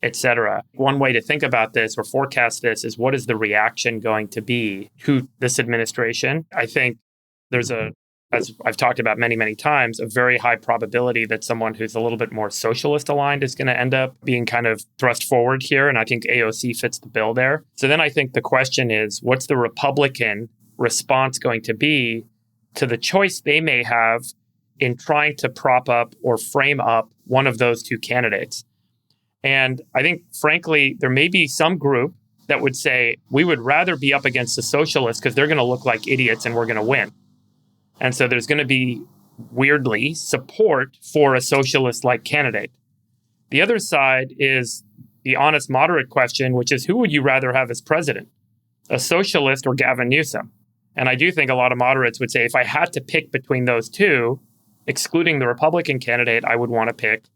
et cetera. One way to think about this or forecast this is, what is the reaction going to be to this administration? I think there's as I've talked about many, many times, a very high probability that someone who's a little bit more socialist aligned is going to end up being kind of thrust forward here. And I think AOC fits the bill there. So then I think the question is, what's the Republican response going to be to the choice they may have in trying to prop up or frame up one of those two candidates? And I think, frankly, there may be some group that would say, we would rather be up against the socialists because they're going to look like idiots and we're going to win. And so there's going to be, weirdly, support for a socialist-like candidate. The other side is the honest, moderate question, which is, who would you rather have as president, a socialist or Gavin Newsom? And I do think a lot of moderates would say, if I had to pick between those two, excluding the Republican candidate, I would want to pick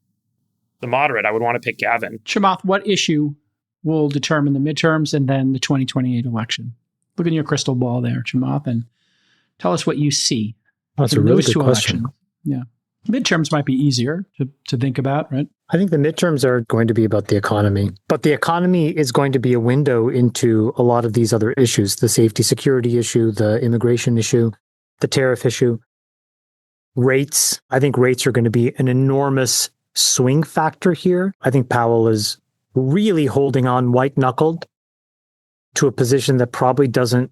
the moderate. I would want to pick Gavin. Chamath, what issue will determine the midterms and then the 2028 election? Look in your crystal ball there, Chamath, and tell us what you see. That's a really good question. Yeah. Midterms might be easier to think about, right? I think the midterms are going to be about the economy, but the economy is going to be a window into a lot of these other issues, the safety security issue, the immigration issue, the tariff issue, rates. I think rates are going to be an enormous swing factor here. I think Powell is really holding on white-knuckled to a position that probably doesn't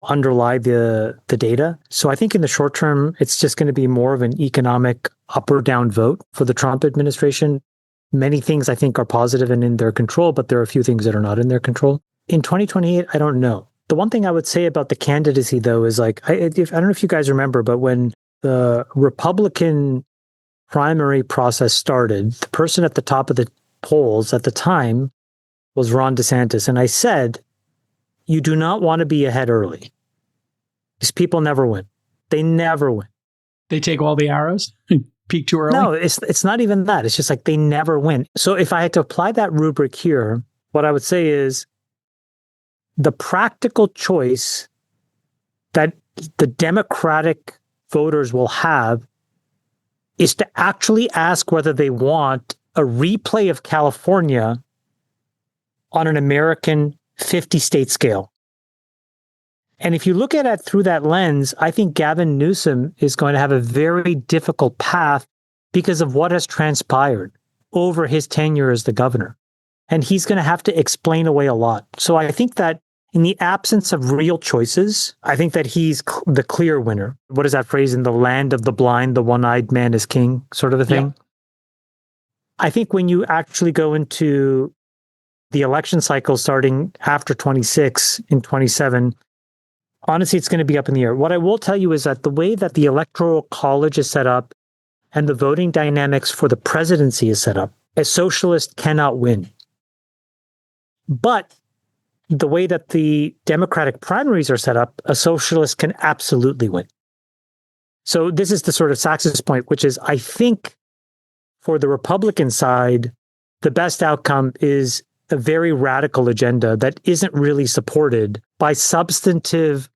underlie the data. So I think in the short term, it's just going to be more of an economic up or down vote for the Trump administration. Many things I think are positive and in their control, but there are a few things that are not in their control. In 2028, I don't know. The one thing I would say about the candidacy, though, is like, I don't know if you guys remember, but when the Republican primary process started, the person at the top of the polls at the time was Ron DeSantis. And I said, you do not want to be ahead early. These people never win. They never win. They take all the arrows? peak too early? No, it's not even that. It's just like they never win. So if I had to apply that rubric here, what I would say is the practical choice that the Democratic voters will have is to actually ask whether they want a replay of California on an American 50-state scale. And if you look at it through that lens, I think Gavin Newsom is going to have a very difficult path because of what has transpired over his tenure as the governor. And he's going to have to explain away a lot. So I think that in the absence of real choices, I think that he's the clear winner. What is that phrase? In the land of the blind, the one-eyed man is king, sort of a thing. Yeah. I think when you actually go into the election cycle starting after 26 in 27, honestly, it's going to be up in the air. What I will tell you is that the way that the Electoral College is set up and the voting dynamics for the presidency is set up, a socialist cannot win. But the way that the Democratic primaries are set up, a socialist can absolutely win. So this is the sort of Sachs's point, which is, I think for the Republican side, the best outcome is a very radical agenda that isn't really supported by substantive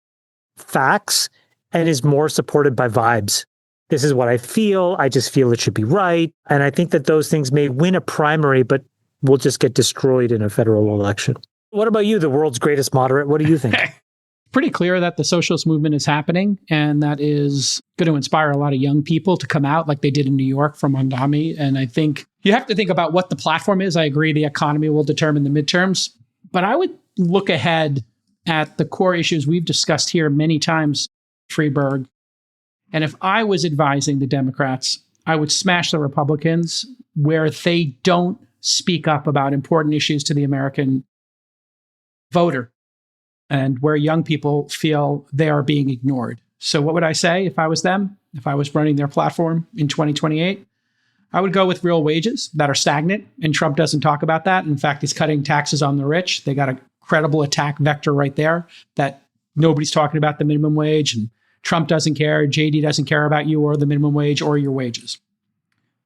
facts and is more supported by vibes. This is what I feel. I just feel it should be right. And I think that those things may win a primary, but will just get destroyed in a federal election. What about you, the world's greatest moderate? What do you think? Pretty clear that the socialist movement is happening, and that is going to inspire a lot of young people to come out like they did in New York from Mondami. And I think you have to think about what the platform is. I agree the economy will determine the midterms, but I would look ahead at the core issues we've discussed here many times, Freeberg. And if I was advising the Democrats, I would smash the Republicans where they don't speak up about important issues to the American voter and where young people feel they are being ignored. So what would I say if I was them? If I was running their platform in 2028? I would go with real wages that are stagnant, and Trump doesn't talk about that. In fact, he's cutting taxes on the rich. They got a credible attack vector right there that nobody's talking about the minimum wage, and Trump doesn't care. JD doesn't care about you or the minimum wage or your wages.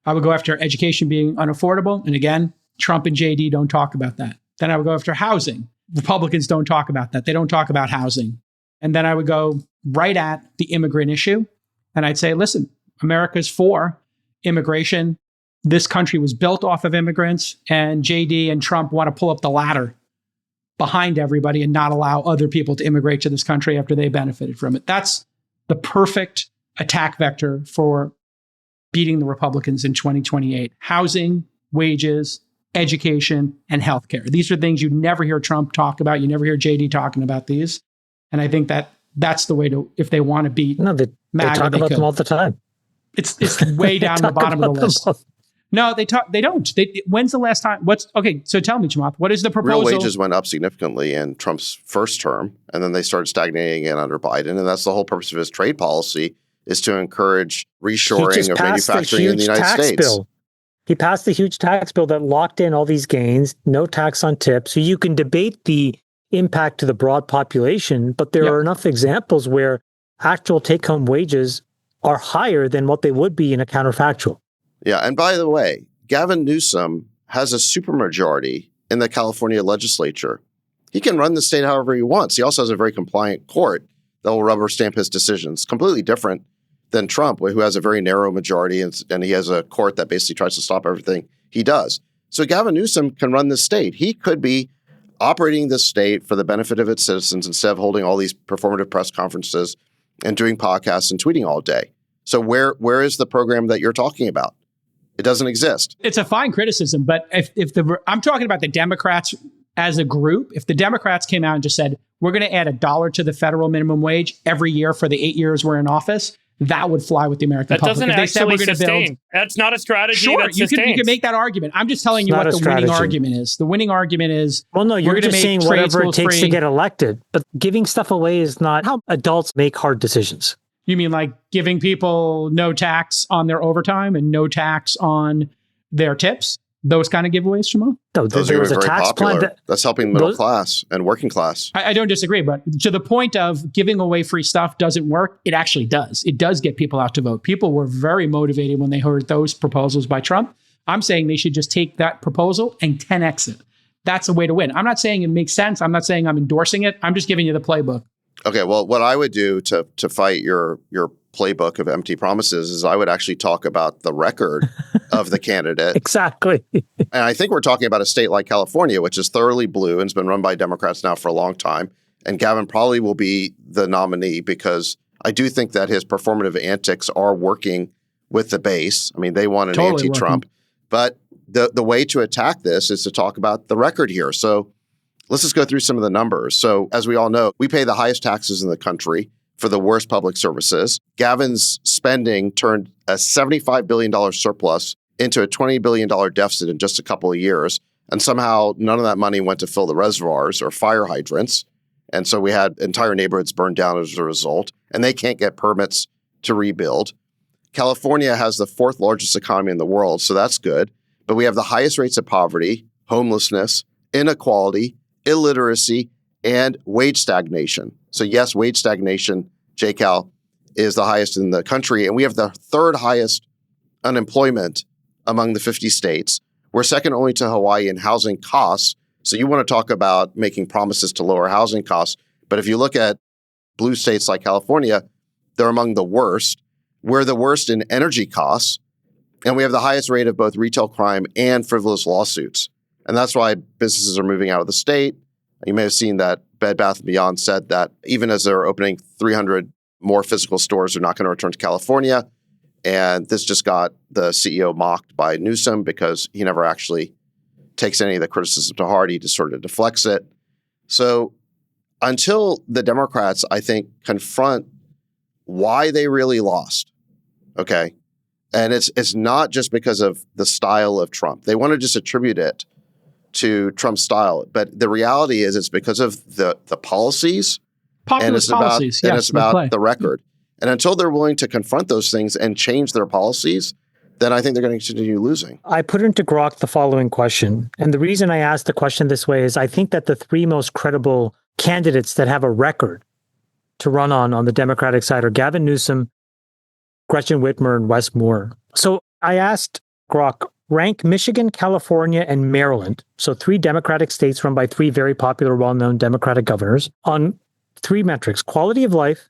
I would go after education being unaffordable. And again, Trump and JD don't talk about that. Then I would go after housing. Republicans don't talk about that. They don't talk about housing. And then I would go right at the immigrant issue. And I'd say, listen, America's for immigration. This country was built off of immigrants, and JD and Trump want to pull up the ladder behind everybody and not allow other people to immigrate to this country after they benefited from it. That's the perfect attack vector for beating the Republicans in 2028. Housing, wages, education, and healthcare. These are things you never hear Trump talk about. You never hear JD talking about these. And I think that that's the way to, if they want to beat MAGA, they talk about them all the time. It's way down the bottom of the list. No, they don't. When's the last time? Okay, so tell me, Chamath, what is the proposal? Real wages went up significantly in Trump's first term, and then they started stagnating again under Biden. And that's the whole purpose of his trade policy, is to encourage reshoring of manufacturing in the United States. Bill. He passed the huge tax bill that locked in all these gains, no tax on tips. So you can debate the impact to the broad population, but there are enough examples where actual take-home wages are higher than what they would be in a counterfactual. Yeah, and by the way, Gavin Newsom has a supermajority in the California legislature. He can run the state however he wants. He also has a very compliant court that will rubber stamp his decisions. Completely different than Trump, who has a very narrow majority, and he has a court that basically tries to stop everything he does. So Gavin Newsom can run the state. He could be operating the state for the benefit of its citizens instead of holding all these performative press conferences and doing podcasts and tweeting all day. So where is the program that you're talking about? It doesn't exist. It's a fine criticism, but I'm talking about the Democrats as a group. If the Democrats came out and just said, we're going to add $1 to the federal minimum wage every year for the 8 years we're in office, that would fly with the American public. That doesn't actually sustain. That's not a strategy. Sure, you can make that argument. I'm just telling you what the winning argument is. The winning argument is, well, no, you're just saying whatever it takes to get elected. But giving stuff away is not how adults make hard decisions. You mean like giving people no tax on their overtime and no tax on their tips? those kind of giveaways, Jamal? No, Those there are was a very tax popular. plan. That's helping the middle class and working class. I don't disagree, but to the point of giving away free stuff doesn't work, it actually does. It does get people out to vote. People were very motivated when they heard those proposals by Trump. I'm saying they should just take that proposal and 10x it. That's a way to win. I'm not saying it makes sense. I'm not saying I'm endorsing it. I'm just giving you the playbook. Okay, well, what I would do to fight your playbook of empty promises is I would actually talk about the record of the candidate. Exactly. And I think we're talking about a state like California, which is thoroughly blue and has been run by Democrats now for a long time. And Gavin probably will be the nominee because I do think that his performative antics are working with the base. I mean, they want an Totally anti-Trump. But the way to attack this is to talk about the record here. So let's just go through some of the numbers. So as we all know, we pay the highest taxes in the country for the worst public services. Gavin's spending turned a $75 billion surplus into a $20 billion deficit in just a couple of years. And somehow none of that money went to fill the reservoirs or fire hydrants. And so we had entire neighborhoods burned down as a result. And they can't get permits to rebuild. California has the fourth largest economy in the world, so that's good. But we have the highest rates of poverty, homelessness, inequality, illiteracy, and wage stagnation. So yes, wage stagnation, JCal, is the highest in the country. And we have the third highest unemployment among the 50 states. We're second only to Hawaii in housing costs. So you want to talk about making promises to lower housing costs. But if you look at blue states like California, they're among the worst. We're the worst in energy costs. And we have the highest rate of both retail crime and frivolous lawsuits. And that's why businesses are moving out of the state. You may have seen that Bed Bath & Beyond said that even as they're opening 300 more physical stores, they're not going to return to California. And this just got the CEO mocked by Newsom because he never actually takes any of the criticism to heart. He just sort of deflects it. So until the Democrats, I think, confront why they really lost, okay? And it's not just because of the style of Trump. They want to just attribute it to Trump's style. But the reality is it's because of the policies. Populist policies. And it's about the record. And until they're willing to confront those things and change their policies, then I think they're going to continue losing. I put into Grok the following question. And the reason I asked the question this way is I think that the three most credible candidates that have a record to run on the Democratic side are Gavin Newsom, Gretchen Whitmer, and Wes Moore. So I asked Grok, rank Michigan, California, and Maryland, so three Democratic states run by three very popular, well-known Democratic governors, on three metrics: quality of life,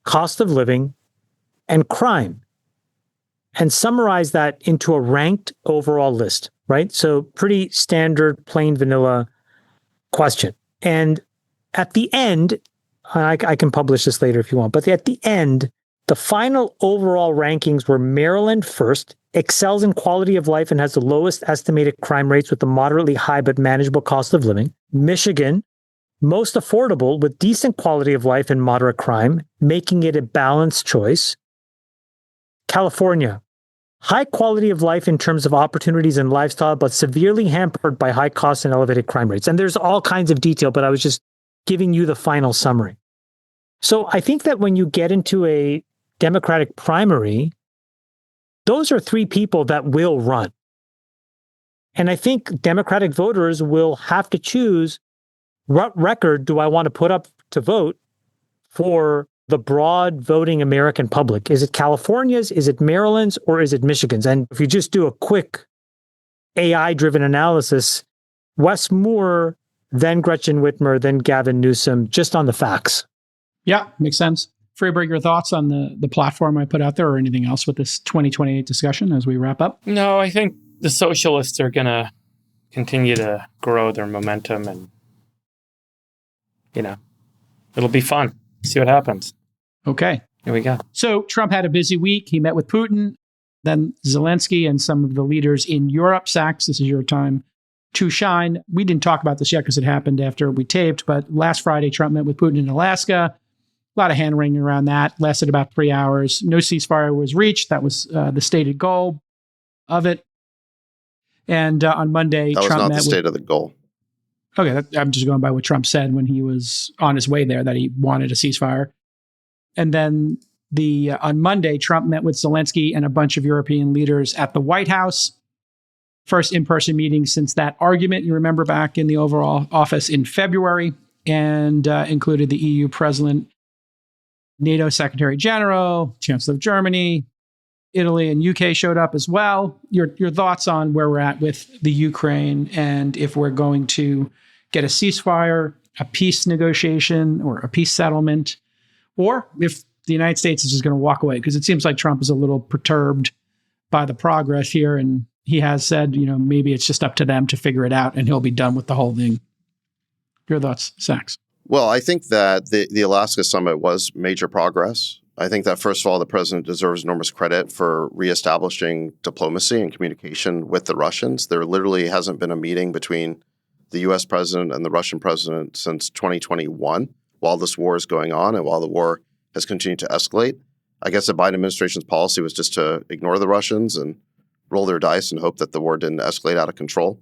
cost of living, and crime. And summarize that into a ranked overall list, right? So pretty standard, plain vanilla question. And at the end, I can publish this later if you want, but at the end, the final overall rankings were Maryland first, excels in quality of life and has the lowest estimated crime rates with a moderately high but manageable cost of living. Michigan, most affordable with decent quality of life and moderate crime, making it a balanced choice. California, high quality of life in terms of opportunities and lifestyle, but severely hampered by high costs and elevated crime rates. And there's all kinds of detail, but I was just giving you the final summary. So I think that when you get into a Democratic primary, those are three people that will run. And I think Democratic voters will have to choose what record do I want to put up to vote for the broad voting American public. Is it California's, is it Maryland's, or is it Michigan's? And if you just do a quick AI-driven analysis, Wes Moore, then Gretchen Whitmer, then Gavin Newsom, just on the facts. Yeah, makes sense. Freeberg, your thoughts on the platform I put out there or anything else with this 2028 discussion as we wrap up? No, I think the socialists are going to continue to grow their momentum and, it'll be fun. See what happens. Okay. Here we go. So Trump had a busy week. He met with Putin, then Zelensky and some of the leaders in Europe. Sachs, this is your time to shine. We didn't talk about this yet because it happened after we taped, but last Friday, Trump met with Putin in Alaska. A lot of hand-wringing around that. Lasted about 3 hours. No ceasefire was reached. That was the stated goal of it. And on Monday, Trump met... That was not the state of the goal. Okay, I'm just going by what Trump said when he was on his way there, that he wanted a ceasefire. And then on Monday, Trump met with Zelensky and a bunch of European leaders at the White House. first in-person meeting since that argument, you remember, back in the Oval Office in February, and included the EU president, NATO Secretary General, Chancellor of Germany, Italy and UK showed up as well. Your thoughts on where we're at with the Ukraine, and if we're going to get a ceasefire, a peace negotiation, or a peace settlement, or if the United States is just going to walk away, because it seems like Trump is a little perturbed by the progress here, and he has said, maybe it's just up to them to figure it out, and he'll be done with the whole thing. Your thoughts, Sachs? Well, I think that the Alaska summit was major progress. I think that, first of all, the president deserves enormous credit for reestablishing diplomacy and communication with the Russians. There literally hasn't been a meeting between the U.S. president and the Russian president since 2021, while this war is going on and while the war has continued to escalate. I guess the Biden administration's policy was just to ignore the Russians and roll their dice and hope that the war didn't escalate out of control.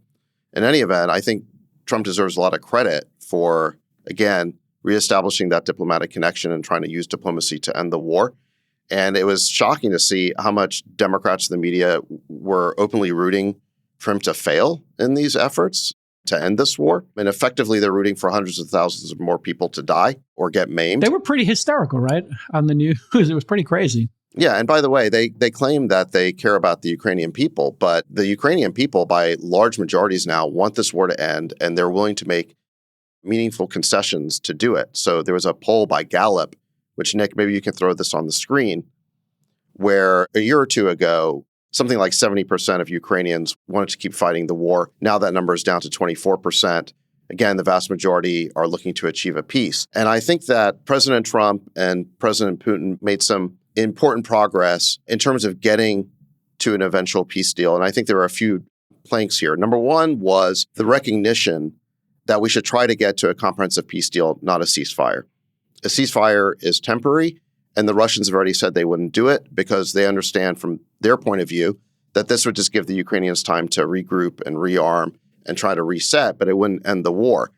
In any event, I think Trump deserves a lot of credit for, again, reestablishing that diplomatic connection and trying to use diplomacy to end the war. And it was shocking to see how much Democrats in the media were openly rooting for him to fail in these efforts to end this war. And effectively, they're rooting for hundreds of thousands of more people to die or get maimed. They were pretty hysterical, right? On the news. It was pretty crazy. Yeah. And by the way, they claim that they care about the Ukrainian people, but the Ukrainian people, by large majorities now, want this war to end, and they're willing to make meaningful concessions to do it. So there was a poll by Gallup, which, Nick, maybe you can throw this on the screen, where a year or two ago, something like 70% of Ukrainians wanted to keep fighting the war. Now that number is down to 24%. Again, the vast majority are looking to achieve a peace. And I think that President Trump and President Putin made some important progress in terms of getting to an eventual peace deal. And I think there are a few planks here. Number one was the recognition that we should try to get to a comprehensive peace deal, not a ceasefire. A ceasefire is temporary, and the Russians have already said they wouldn't do it because they understand from their point of view that this would just give the Ukrainians time to regroup and rearm and try to reset, but it wouldn't end the war.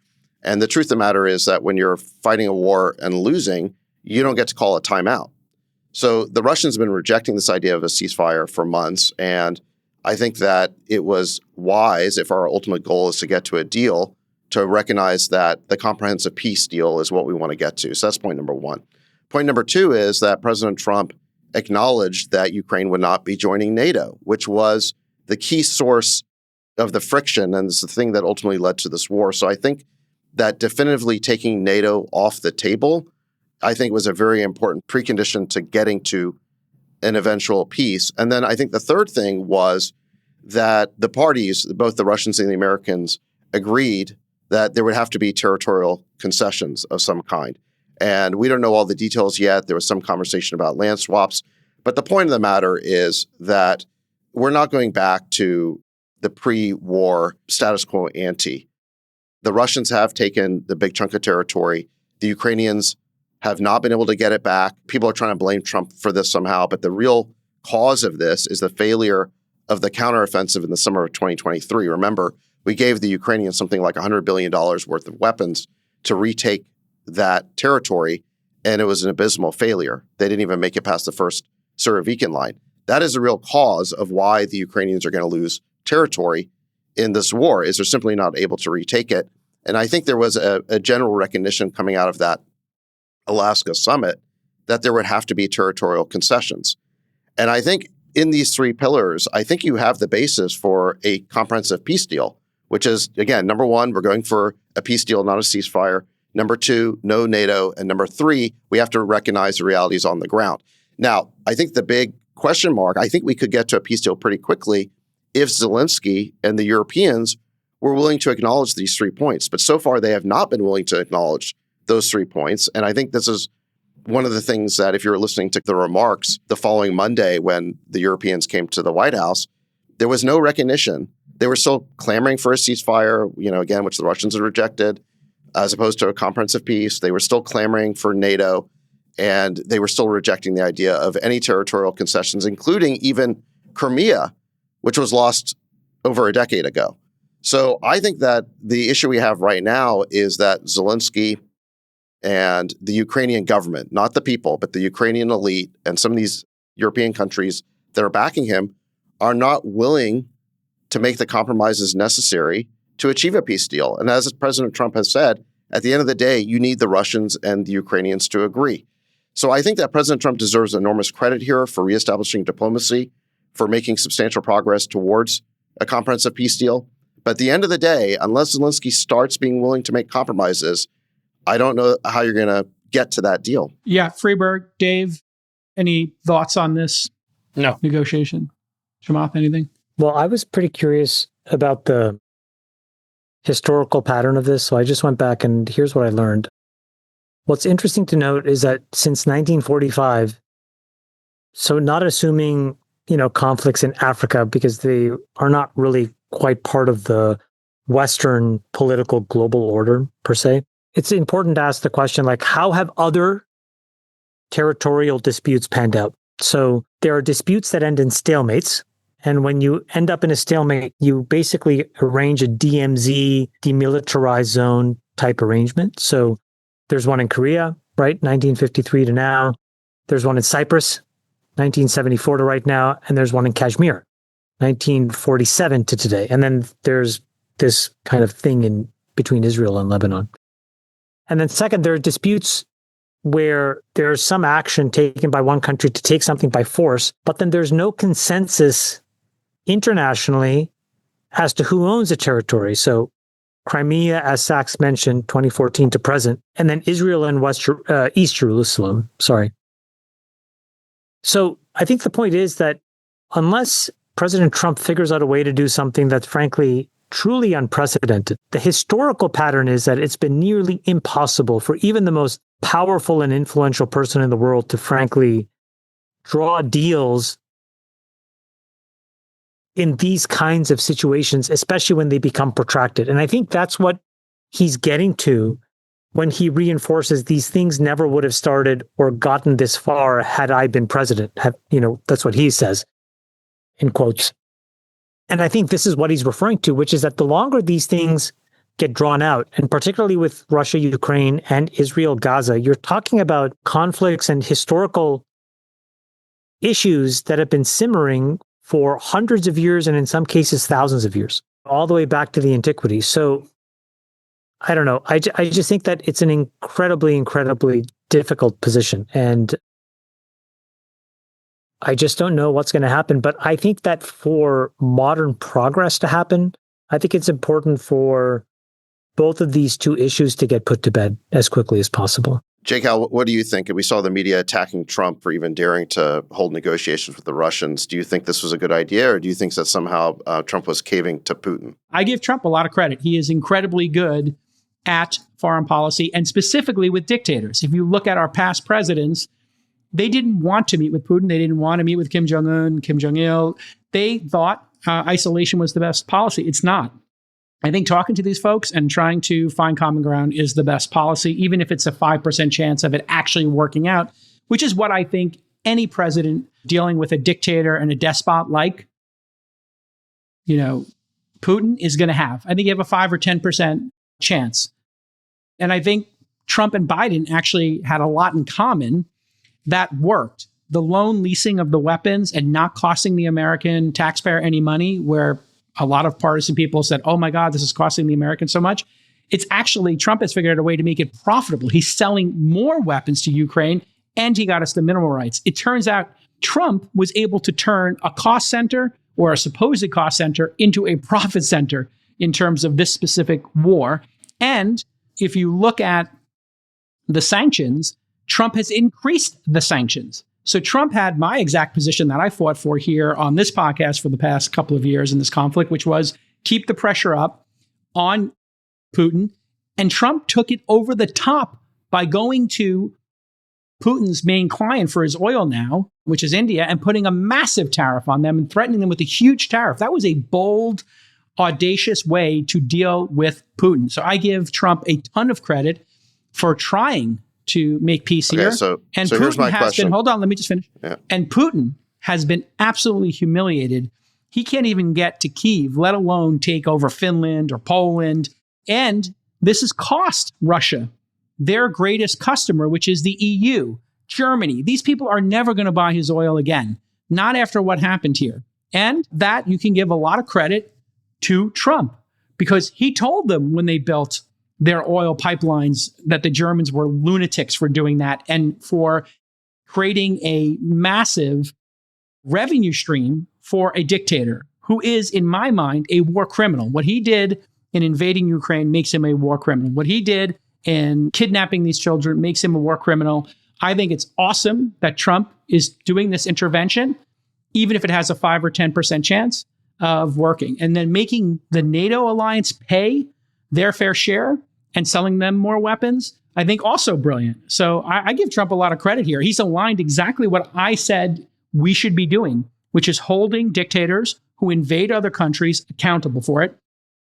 And the truth of the matter is that when you're fighting a war and losing, you don't get to call a timeout. So the Russians have been rejecting this idea of a ceasefire for months, and I think that it was wise, if our ultimate goal is to get to a deal, to recognize that the comprehensive peace deal is what we want to get to. So that's point number one. Point number two is that President Trump acknowledged that Ukraine would not be joining NATO, which was the key source of the friction, and it's the thing that ultimately led to this war. So I think that definitively taking NATO off the table, I think, was a very important precondition to getting to an eventual peace. And then I think the third thing was that the parties, both the Russians and the Americans, agreed that there would have to be territorial concessions of some kind. And we don't know all the details yet. There was some conversation about land swaps. But the point of the matter is that we're not going back to the pre-war status quo ante. The Russians have taken the big chunk of territory. The Ukrainians have not been able to get it back. People are trying to blame Trump for this somehow. But the real cause of this is the failure of the counteroffensive in the summer of 2023. Remember, we gave the Ukrainians something like $100 billion worth of weapons to retake that territory, and it was an abysmal failure. They didn't even make it past the first Surovikin line. That is the real cause of why the Ukrainians are going to lose territory in this war, is they're simply not able to retake it. And I think there was a general recognition coming out of that Alaska summit that there would have to be territorial concessions. And I think in these three pillars, I think you have the basis for a comprehensive peace deal, which is, again, number one, we're going for a peace deal, not a ceasefire. Number two, no NATO. And number three, we have to recognize the realities on the ground. Now, I think the big question mark, I think we could get to a peace deal pretty quickly if Zelensky and the Europeans were willing to acknowledge these 3 points. But so far, they have not been willing to acknowledge those 3 points. And I think this is one of the things that, if you're listening to the remarks the following Monday when the Europeans came to the White House, there was no recognition. They were still clamoring for a ceasefire, again, which the Russians had rejected, as opposed to a comprehensive peace. They were still clamoring for NATO, and they were still rejecting the idea of any territorial concessions, including even Crimea, which was lost over a decade ago. So I think that the issue we have right now is that Zelensky and the Ukrainian government, not the people, but the Ukrainian elite and some of these European countries that are backing him, are not willing to make the compromises necessary to achieve a peace deal. And as President Trump has said, at the end of the day, you need the Russians and the Ukrainians to agree. So I think that President Trump deserves enormous credit here for reestablishing diplomacy, for making substantial progress towards a comprehensive peace deal. But at the end of the day, unless Zelensky starts being willing to make compromises, I don't know how you're going to get to that deal. Yeah, Freeberg, Dave, any thoughts on this negotiation? Chamath, anything? Well, I was pretty curious about the historical pattern of this, so I just went back and here's what I learned. What's interesting to note is that since 1945, so not assuming, conflicts in Africa because they are not really quite part of the Western political global order per se, it's important to ask the question, like, how have other territorial disputes panned out? So there are disputes that end in stalemates. And when you end up in a stalemate, you basically arrange a DMZ, demilitarized zone type arrangement. So there's one in Korea, right? 1953 to now. There's one in Cyprus, 1974 to right now. And there's one in Kashmir, 1947 to today. And then there's this kind of thing in between Israel and Lebanon. And then second, there are disputes where there's some action taken by one country to take something by force, but then there's no consensus internationally as to who owns the territory. So Crimea, as Sachs mentioned, 2014 to present, and then Israel and East Jerusalem. So I think the point is that unless President Trump figures out a way to do something that's frankly truly unprecedented, the historical pattern is that it's been nearly impossible for even the most powerful and influential person in the world to frankly draw deals in these kinds of situations, especially when they become protracted. And I think that's what he's getting to when he reinforces these things never would have started or gotten this far had I been president. That's what he says, in quotes. And I think this is what he's referring to, which is that the longer these things get drawn out, and particularly with Russia, Ukraine, and Israel, Gaza, you're talking about conflicts and historical issues that have been simmering for hundreds of years and in some cases thousands of years, all the way back to the antiquities. So I don't know. I just think that it's an incredibly, incredibly difficult position. And I just don't know what's going to happen. But I think that for modern progress to happen, I think it's important for both of these two issues to get put to bed as quickly as possible. Jake, what do you think? We saw the media attacking Trump for even daring to hold negotiations with the Russians. Do you think this was a good idea, or do you think that somehow Trump was caving to Putin? I give Trump a lot of credit. He is incredibly good at foreign policy, and specifically with dictators. If you look at our past presidents, they didn't want to meet with Putin. They didn't want to meet with Kim Jong-un, Kim Jong-il. They thought isolation was the best policy. It's not. I think talking to these folks and trying to find common ground is the best policy, even if it's a 5% chance of it actually working out, which is what I think any president dealing with a dictator and a despot like, Putin is going to have. I think you have a 5 or 10% chance. And I think Trump and Biden actually had a lot in common that worked. The loan leasing of the weapons and not costing the American taxpayer any money, where a lot of partisan people said, oh my God, this is costing the Americans so much. It's actually, Trump has figured out a way to make it profitable. He's selling more weapons to Ukraine and he got us the mineral rights. It turns out Trump was able to turn a cost center or a supposed cost center into a profit center in terms of this specific war. And if you look at the sanctions, Trump has increased the sanctions. So Trump had my exact position that I fought for here on this podcast for the past couple of years in this conflict, which was keep the pressure up on Putin. And Trump took it over the top by going to Putin's main client for his oil now, which is India, and putting a massive tariff on them and threatening them with a huge tariff. That was a bold, audacious way to deal with Putin. So I give Trump a ton of credit for trying to make peace here. So Putin here's my question. Hold on, let me just finish. Yeah. And Putin has been absolutely humiliated. He can't even get to Kyiv, let alone take over Finland or Poland. And this has cost Russia their greatest customer, which is the EU, Germany. These people are never going to buy his oil again, not after what happened here. And that you can give a lot of credit to Trump because he told them when they built their oil pipelines that the Germans were lunatics for doing that and for creating a massive revenue stream for a dictator who is, in my mind, a war criminal. What he did in invading Ukraine makes him a war criminal. What he did in kidnapping these children makes him a war criminal. I think it's awesome that Trump is doing this intervention, even if it has a 5 or 10% chance of working. And then making the NATO alliance pay their fair share and selling them more weapons, I think also brilliant. So I give Trump a lot of credit here. He's aligned exactly what I said we should be doing, which is holding dictators who invade other countries accountable for it.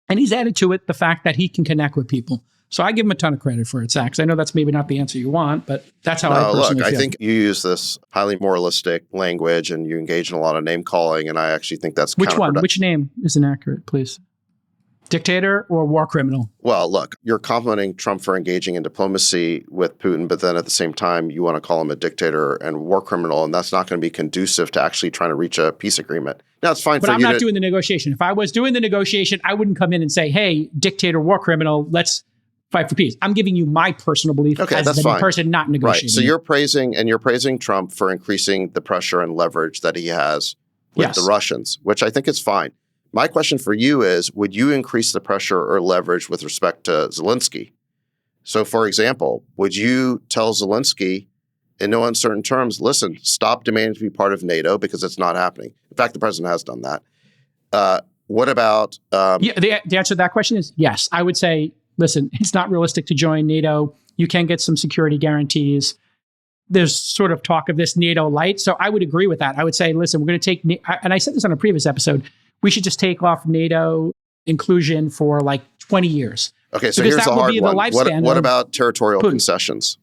And he's added to it the fact that he can connect with people. So I give him a ton of credit for it, Zach. I know that's maybe not the answer you want, but that's how I personally feel. I think you use this highly moralistic language and you engage in a lot of name calling, and I actually think that's Which one? Which name is inaccurate, please? Dictator or war criminal? Well, look, you're complimenting Trump for engaging in diplomacy with Putin, but then at the same time, you want to call him a dictator and war criminal, and that's not going to be conducive to actually trying to reach a peace agreement. Now, it's fine but I'm not doing the negotiation. If I was doing the negotiation, I wouldn't come in and say, hey, dictator, war criminal, let's fight for peace. I'm giving you my personal belief as the person not negotiating. Right. So you're praising Trump for increasing the pressure and leverage that he has with the Russians, which I think is fine. My question for you is, would you increase the pressure or leverage with respect to Zelensky? So, for example, would you tell Zelensky in no uncertain terms, listen, stop demanding to be part of NATO because it's not happening? In fact, the president has done that. What about... the answer to that question is yes. I would say, listen, it's not realistic to join NATO. You can get some security guarantees. There's sort of talk of this NATO light. So I would agree with that. I would say, listen, we're going to take... And I said this on a previous episode. We should just take off NATO inclusion for like 20 years. Okay, so here's the hard one. What about territorial concessions?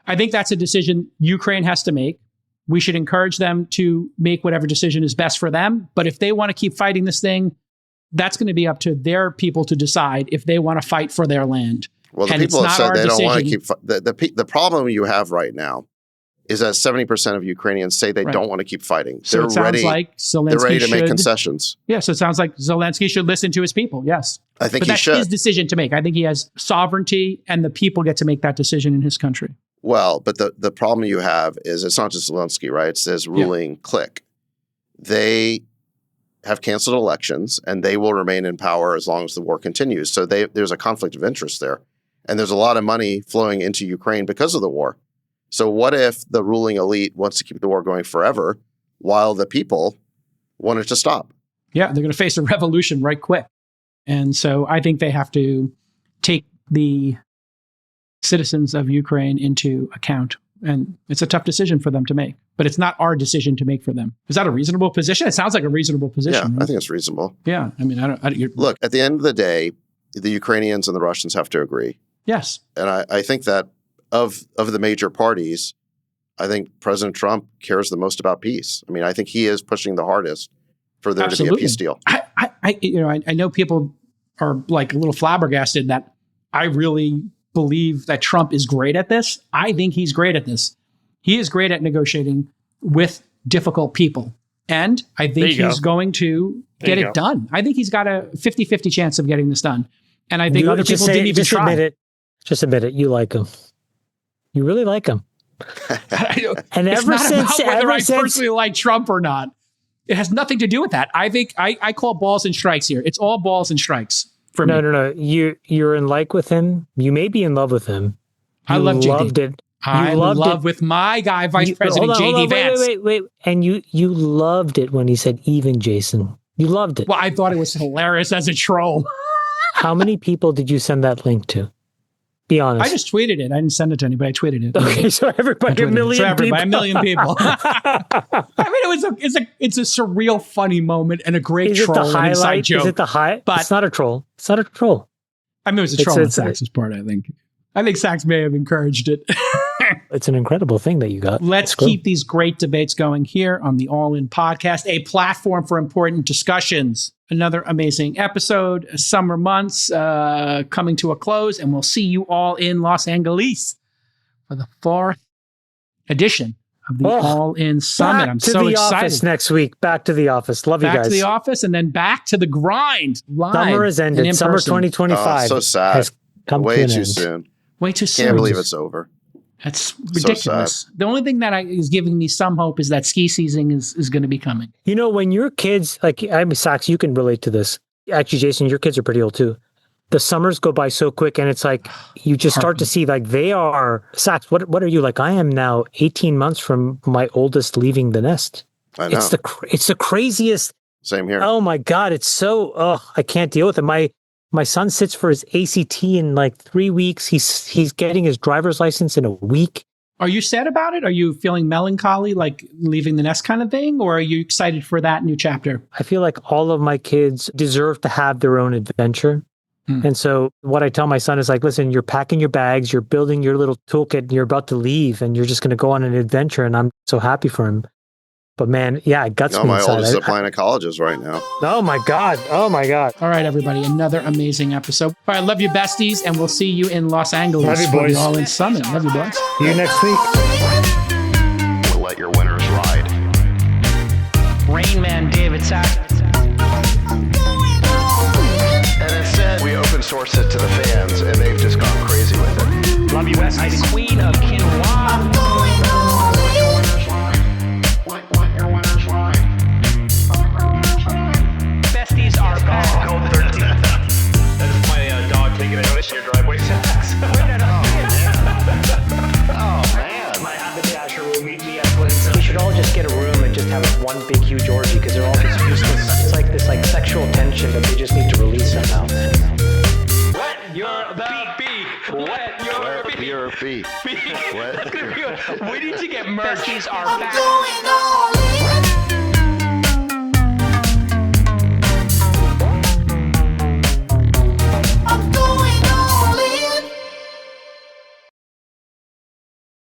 I think that's a decision Ukraine has to make. We should encourage them to make whatever decision is best for them. But if they want to keep fighting this thing, that's going to be up to their people to decide if they want to fight for their land. Well, the people have said they don't want to keep... The problem you have right now is that 70% of Ukrainians say they don't want to keep fighting. So it sounds like Zelensky they're ready to make concessions. Yeah, so it sounds like Zelensky should listen to his people, yes. I think he should. But that's his decision to make. I think he has sovereignty, and the people get to make that decision in his country. Well, but the problem you have is it's not just Zelensky, right? It's this ruling clique. They have canceled elections, and they will remain in power as long as the war continues. So there's a conflict of interest there. And there's a lot of money flowing into Ukraine because of the war. So what if the ruling elite wants to keep the war going forever while the people want it to stop? Yeah, they're going to face a revolution right quick. And so I think they have to take the citizens of Ukraine into account. And it's a tough decision for them to make. But it's not our decision to make for them. Is that a reasonable position? It sounds like a reasonable position. Yeah, right? I think it's reasonable. Yeah, I mean, look, at the end of the day, the Ukrainians and the Russians have to agree. Yes. And I think that of the major parties, I think President Trump cares the most about peace. I mean, I think he is pushing the hardest for there to be a peace deal. I know people are like a little flabbergasted that I really believe that Trump is great at this. I think he's great at this. He is great at negotiating with difficult people. And I think he's going to get it done. I think he's got a 50-50 chance of getting this done. And I think other people didn't even try. Just admit it. You like him. You really like him. And it's not about whether I personally like Trump or not. It has nothing to do with that. I think I call balls and strikes here. It's all balls and strikes for me. No. You're in like with him. You may be in love with him. I love JD. Loved it. I'm in love with my guy, Vice President JD Vance. Wait. And you loved it when he said even Jason. You loved it. Well, I thought it was hilarious as a troll. How many people did you send that link to? Be honest. I just tweeted it. I didn't send it to anybody. I tweeted it. Okay, so everybody, a million people. A million people. I mean, it's a surreal, funny moment and a great troll and inside joke. Is it the high? But it's not a troll. It's not a troll. I mean, it was a troll on Sachs's part, I think. I think Sachs may have encouraged it. It's an incredible thing that you got. Let's keep these great debates going here on the All In Podcast, a platform for important discussions. Another amazing episode, summer months coming to a close, and we'll see you all in Los Angeles for the 4th edition of the All In Summit. I'm so excited. Back to the office next week. Back to the office. Love you guys. Back to the office and then back to the grind. Live. Summer has ended. Summer 2025. So sad. Has come Way to an too end. soon. Way too soon. Can't believe it's over. That's ridiculous. The only thing that is giving me some hope is that ski season is going to be coming. You know, when your kids, like, I mean, Sax, you can relate to this. Actually, Jason, your kids are pretty old too. The summers go by so quick, and it's like you just start to see, like, they are, Sax, what are you? Like, I am now 18 months from my oldest leaving the nest. I know. It's the craziest. Same here. Oh my God, it's so, I can't deal with it. My son sits for his ACT in like 3 weeks. He's getting his driver's license in a week. Are you sad about it? Are you feeling melancholy, like leaving the nest kind of thing? Or are you excited for that new chapter? I feel like all of my kids deserve to have their own adventure. And so what I tell my son is like, listen, you're packing your bags, you're building your little toolkit, and you're about to leave, and you're just going to go on an adventure. And I'm so happy for him. But man, yeah, it guts me my inside. oldest is applying to colleges right now. Oh my God. Oh my God. All right, everybody, another amazing episode. All right, love you, besties, and we'll see you in Los Angeles Love you, for boys. the All In Summit. Love you, boys. See you next week. We'll let your winners ride. Rain Man David Sack. And instead, we open source it to the fans, and they've just gone crazy with it. Love you, besties. Queen of Quinoa. Besties are back. Code 13. That is my dog taking a notice in your driveway. Oh, man. My haberdasher will meet me at Twins. We should all just get a room and just have one big huge orgy because they're all just useless. It's like this sexual tension that they just need to release somehow. Wet your beak. Wet your beak. Your feet. We need to get merch. Besties are I'm back. going all in.